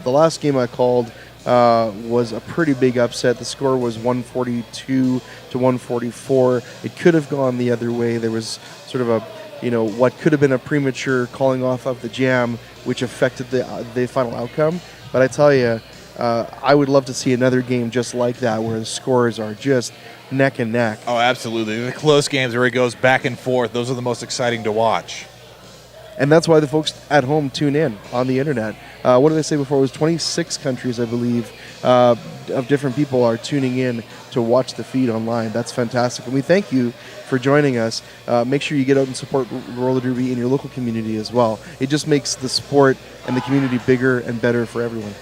the last game I called was a pretty big upset. The score was 142 to 144. It could have gone the other way. There was sort of a, what could have been a premature calling off of the jam, which affected the final outcome. But I tell you, I would love to see another game just like that, where the scores are just neck and neck. Oh, absolutely. The close games where it goes back and forth, those are the most exciting to watch. And that's why the folks at home tune in on the internet. What did I say before? It was 26 countries, I believe, of different people are tuning in to watch the feed online. That's fantastic. And we thank you for joining us. Make sure you get out and support roller derby in your local community as well. It just makes the sport and the community bigger and better for everyone.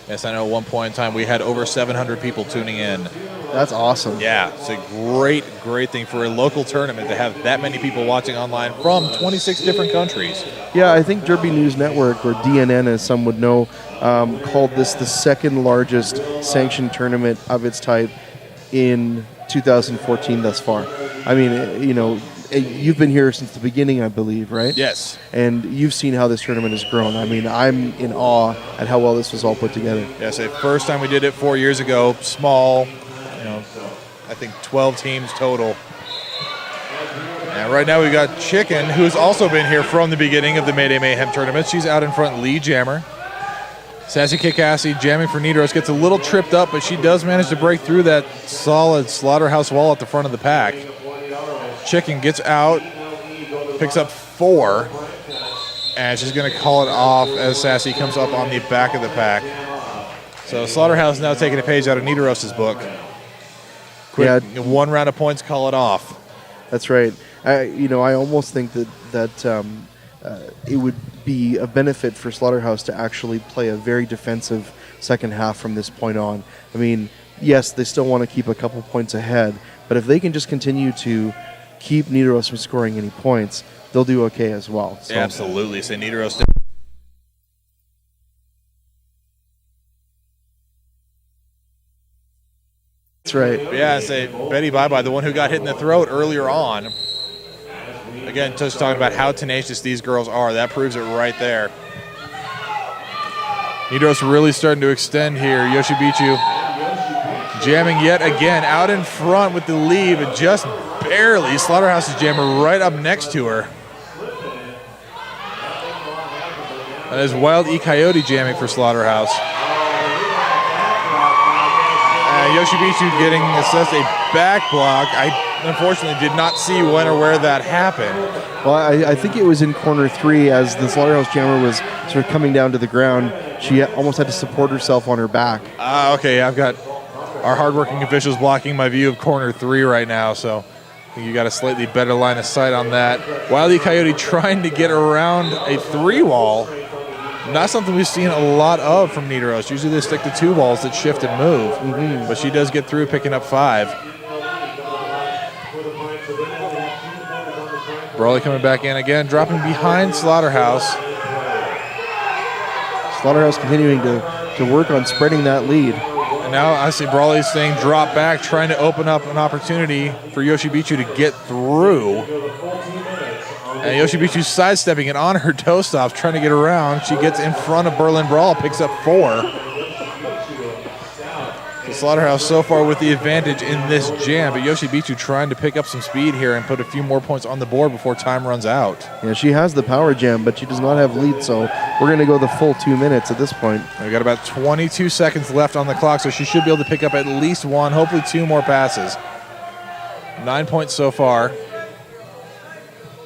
Yes, I know at one point in time we had over 700 people tuning in. That's awesome. Yeah, it's a great, great thing for a local tournament to have that many people watching online from 26 different countries. Yeah, I think Derby News Network, or DNN as some would know, called this the second largest sanctioned tournament of its type in 2014 thus far. I mean, you've been here since the beginning, I believe, right? Yes. And you've seen how this tournament has grown. I mean, I'm in awe at how well this was all put together. Yes, the first time we did it 4 years ago, small, I think 12 teams total. And right now we've got Chicken, who's also been here from the beginning of the Mayday Mayhem tournament. She's out in front, Lee Jammer. Sassy Kikassi jamming for Nidoros, gets a little tripped up, but she does manage to break through that solid Slaughterhouse wall at the front of the pack. Chicken gets out, picks up 4, and she's going to call it off as Sassy comes up on the back of the pack. So Slaughterhouse now taking a page out of Nidoros' book. Quick, 1 round of points, call it off. That's right. I almost think that it would be a benefit for Slaughterhouse to actually play a very defensive second half from this point on. I mean, yes, they still want to keep a couple points ahead, but if they can just continue to keep Nidoros from scoring any points, they'll do okay as well. So. Absolutely. So Nidoros. That's right. Yeah, say Betty Bye-Bye, the one who got hit in the throat earlier on. Again, just talking about how tenacious these girls are. That proves it right there. Nidoros really starting to extend here. Yoshi Bichu jamming yet again out in front with the lead, but just barely. Slaughterhouse's jammer right up next to her. That is Wild E Coyote jamming for Slaughterhouse. Yoshi Bichu getting assessed a back block. I unfortunately did not see when or where that happened. Well, I think it was in corner 3 as the Slaughterhouse jammer was sort of coming down to the ground. She almost had to support herself on her back. Okay, I've got our hardworking officials blocking my view of corner 3 right now, so I think you got a slightly better line of sight on that. Wildy Coyote trying to get around a 3 wall. Not something we've seen a lot of from Nidoros. Usually they stick to 2 walls that shift and move, but she does get through, picking up 5. Brawley coming back in again, dropping behind Slaughterhouse. Slaughterhouse continuing to work on spreading that lead. And now I see Brawley saying drop back, trying to open up an opportunity for Yoshi Bichu to get through. And Yoshi Bichu sidestepping it on her toe stop, trying to get around. She gets in front of Berlin Brawl, picks up 4. So Slaughterhouse so far with the advantage in this jam, but Yoshibichu trying to pick up some speed here and put a few more points on the board before time runs out. Yeah, she has the power jam, but she does not have lead, so we're going to go the full 2 minutes at this point. We've got about 22 seconds left on the clock, so she should be able to pick up at least one, hopefully 2 more passes. 9 points so far.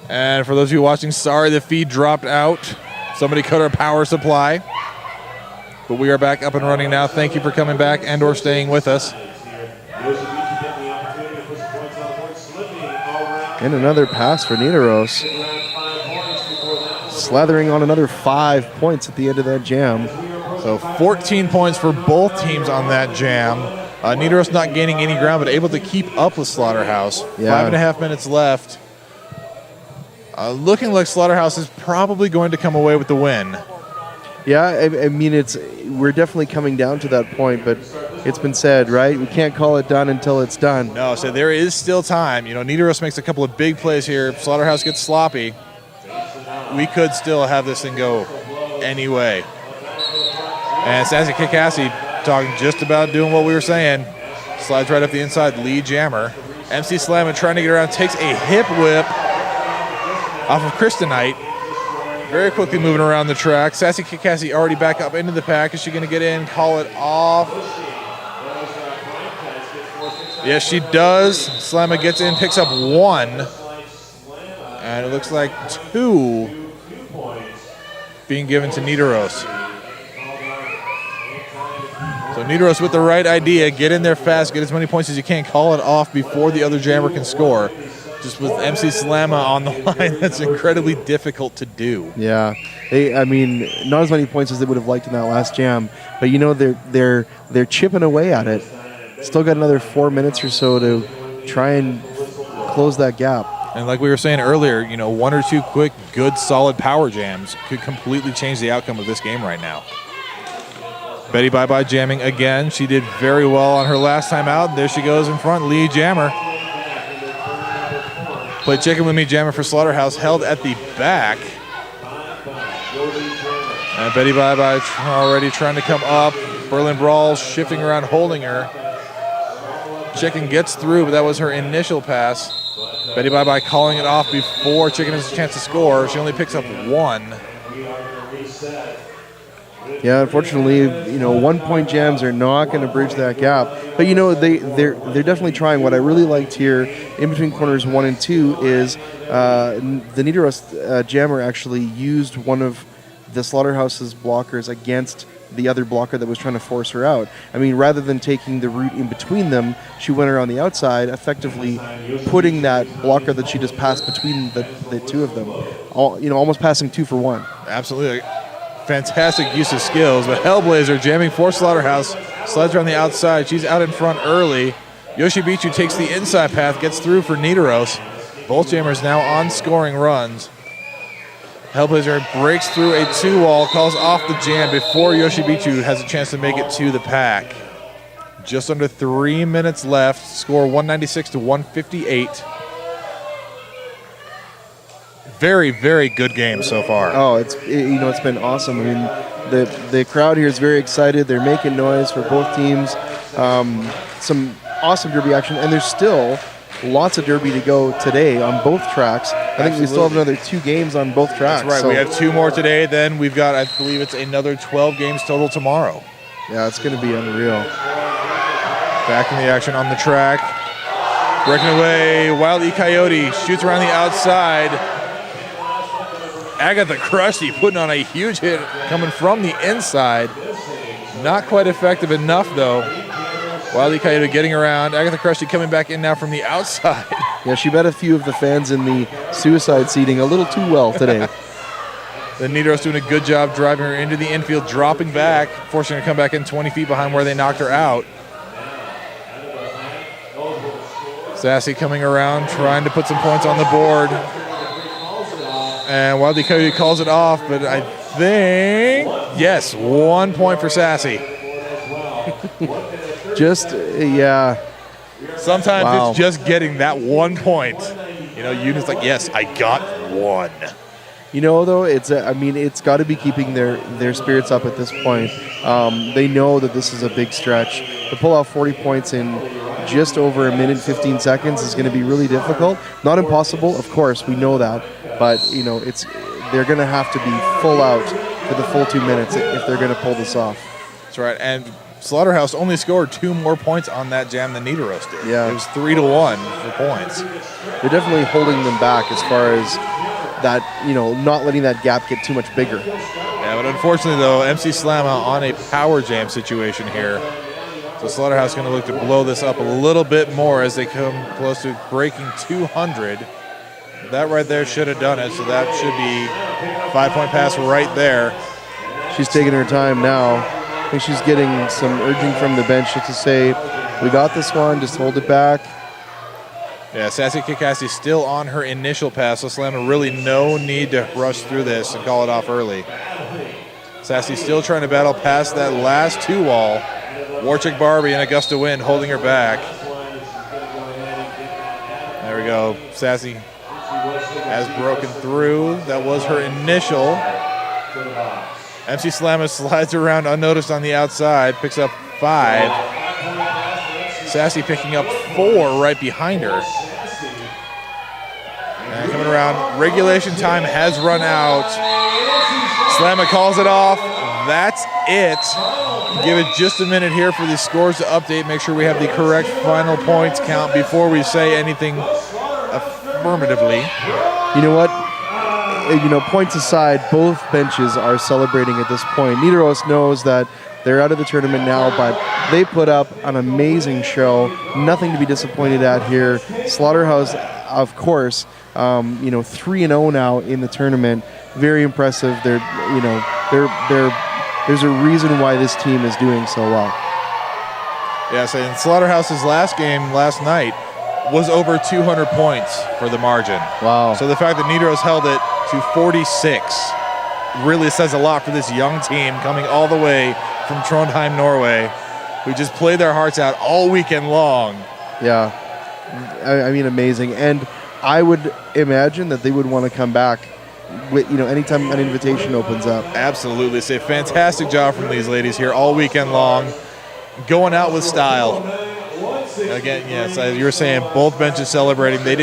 And for those of you watching, sorry the feed dropped out. Somebody cut our power supply. But we are back up and running now. Thank you for coming back and or staying with us. And another pass for Nidaros. Slathering on another 5 points at the end of that jam. So 14 points for both teams on that jam. Nidaros not gaining any ground, but able to keep up with Slaughterhouse. Yeah. 5.5 minutes left. Looking like Slaughterhouse is probably going to come away with the win. Yeah, I mean, we're definitely coming down to that point, but it's been said, right? We can't call it done until it's done. No, so there is still time. Nidaros makes a couple of big plays here. If Slaughterhouse gets sloppy, we could still have this thing go anyway. And Sassy Kikassi talking just about doing what we were saying. Slides right up the inside, lead jammer. MC Slammin trying to get around, takes a hip whip off of Kristonite. Very quickly moving around the track. Sassy Kikassi already back up into the pack. Is she going to get in, call it off? Yes, she does. Slamma gets in, picks up 1. And it looks like 2 being given to Nidaros. So Nidaros with the right idea. Get in there fast, get as many points as you can, call it off before the other jammer can score. Just with MC Slamma on the line, that's incredibly difficult to do. Yeah, not as many points as they would have liked in that last jam, but they're chipping away at it. Still got another 4 minutes or so to try and close that gap. And like we were saying earlier, 1 or 2 quick, good, solid power jams could completely change the outcome of this game right now. Betty Bye-Bye jamming again. She did very well on her last time out. There she goes in front, lead jammer. Play Chicken With Me jammer for Slaughterhouse, held at the back. And Betty Bye-Bye already trying to come up. Berlin Brawl shifting around, holding her. Chicken gets through, but that was her initial pass. Betty Bye-Bye calling it off before Chicken has a chance to score. She only picks up 1. Yeah, unfortunately, 1 point jams are not going to bridge that gap. But they're definitely trying. What I really liked here in between corners 1 and 2 is the Nidaros jammer actually used one of the Slaughterhouse's blockers against the other blocker that was trying to force her out. I mean, rather than taking the route in between them, she went around the outside, effectively putting that blocker that she just passed between the two of them. Almost passing 2 for 1. Absolutely. Fantastic use of skills, but Hellblazer jamming for Slaughterhouse, slides around the outside. She's out in front early. Yoshibichu takes the inside path, gets through for Nidaros. Both jammers now on scoring runs. Hellblazer breaks through a 2-wall, calls off the jam before Yoshibichu has a chance to make it to the pack. Just under 3 minutes left, score 196 to 158. Very, very good game so far. Oh, it's been awesome. I mean, the crowd here is very excited. They're making noise for both teams. Some awesome derby action, and there's still lots of derby to go today on both tracks. I think we still have another 2 games on both tracks. That's right. So we have 2 more today. Then we've got, I believe it's another 12 games total tomorrow. Yeah, it's going to be unreal. Back in the action on the track. Breaking away, Wild E Coyote shoots around the outside. Agatha Krusty putting on a huge hit coming from the inside. Not quite effective enough, though. Wild E Coyote getting around. Agatha Krusty coming back in now from the outside. Yeah, she met a few of the fans in the suicide seating a little too well today. The Nidaros doing a good job driving her into the infield, dropping back, forcing her to come back in 20 feet behind where they knocked her out. Sassy coming around, trying to put some points on the board. And Wild E Coyote calls it off, but I think, yes, 1 point for Sassy. Yeah. Sometimes it's just getting that 1 point. Unit's like, yes, I got 1. Though, it's got to be keeping their spirits up at this point. They know that this is a big stretch. to pull off 40 points in just over a minute 15 seconds is going to be really difficult. Not impossible, of course, we know that, but they're going to have to be full out for the full 2 minutes if they're going to pull this off. That's right, and Slaughterhouse only scored 2 more points on that jam than Nidaros did. Yeah. It was 3-1 for points. They're definitely holding them back as far as that, not letting that gap get too much bigger. Yeah, but unfortunately, though, MC Slamma on a power jam situation here. So Slaughterhouse going to look to blow this up a little bit more as they come close to breaking 200. That right there should have done it, so that should be a 5-point pass right there. She's taking her time now. I think she's getting some urging from the bench just to say, we got this one, just hold it back. Yeah, Sassy Kikasi still on her initial pass, so Slamma really no need to rush through this and call it off early. Sassy still trying to battle past that last 2-wall. Warchick Barbie and Augusta Wind holding her back. There we go. Sassy has broken through. That was her initial. MC Slamma slides around unnoticed on the outside, picks up 5. Sassy picking up 4 right behind her. And coming around, regulation time has run out. Slamma calls it off. That's it. Give it just a minute here for the scores to update. Make sure we have the correct final points count before we say anything affirmatively. You know what? Points aside, both benches are celebrating at this point. Nidaros knows that they're out of the tournament now, but they put up an amazing show. Nothing to be disappointed at here. Slaughterhouse, of course, 3-0 now in the tournament. Very impressive. There's a reason why this team is doing so well. Yes, and Slaughterhouse's last game last night was over 200 points for the margin. Wow. So the fact that Nidaros held it to 46 really says a lot for this young team coming all the way from Trondheim, Norway, who just played their hearts out all weekend long. Yeah, I mean, amazing. And I would imagine that they would want to come back with, anytime an invitation opens up. Absolutely. It's a fantastic job from these ladies here all weekend long, going out with style. Again, yes, as you were saying, both benches celebrating. They did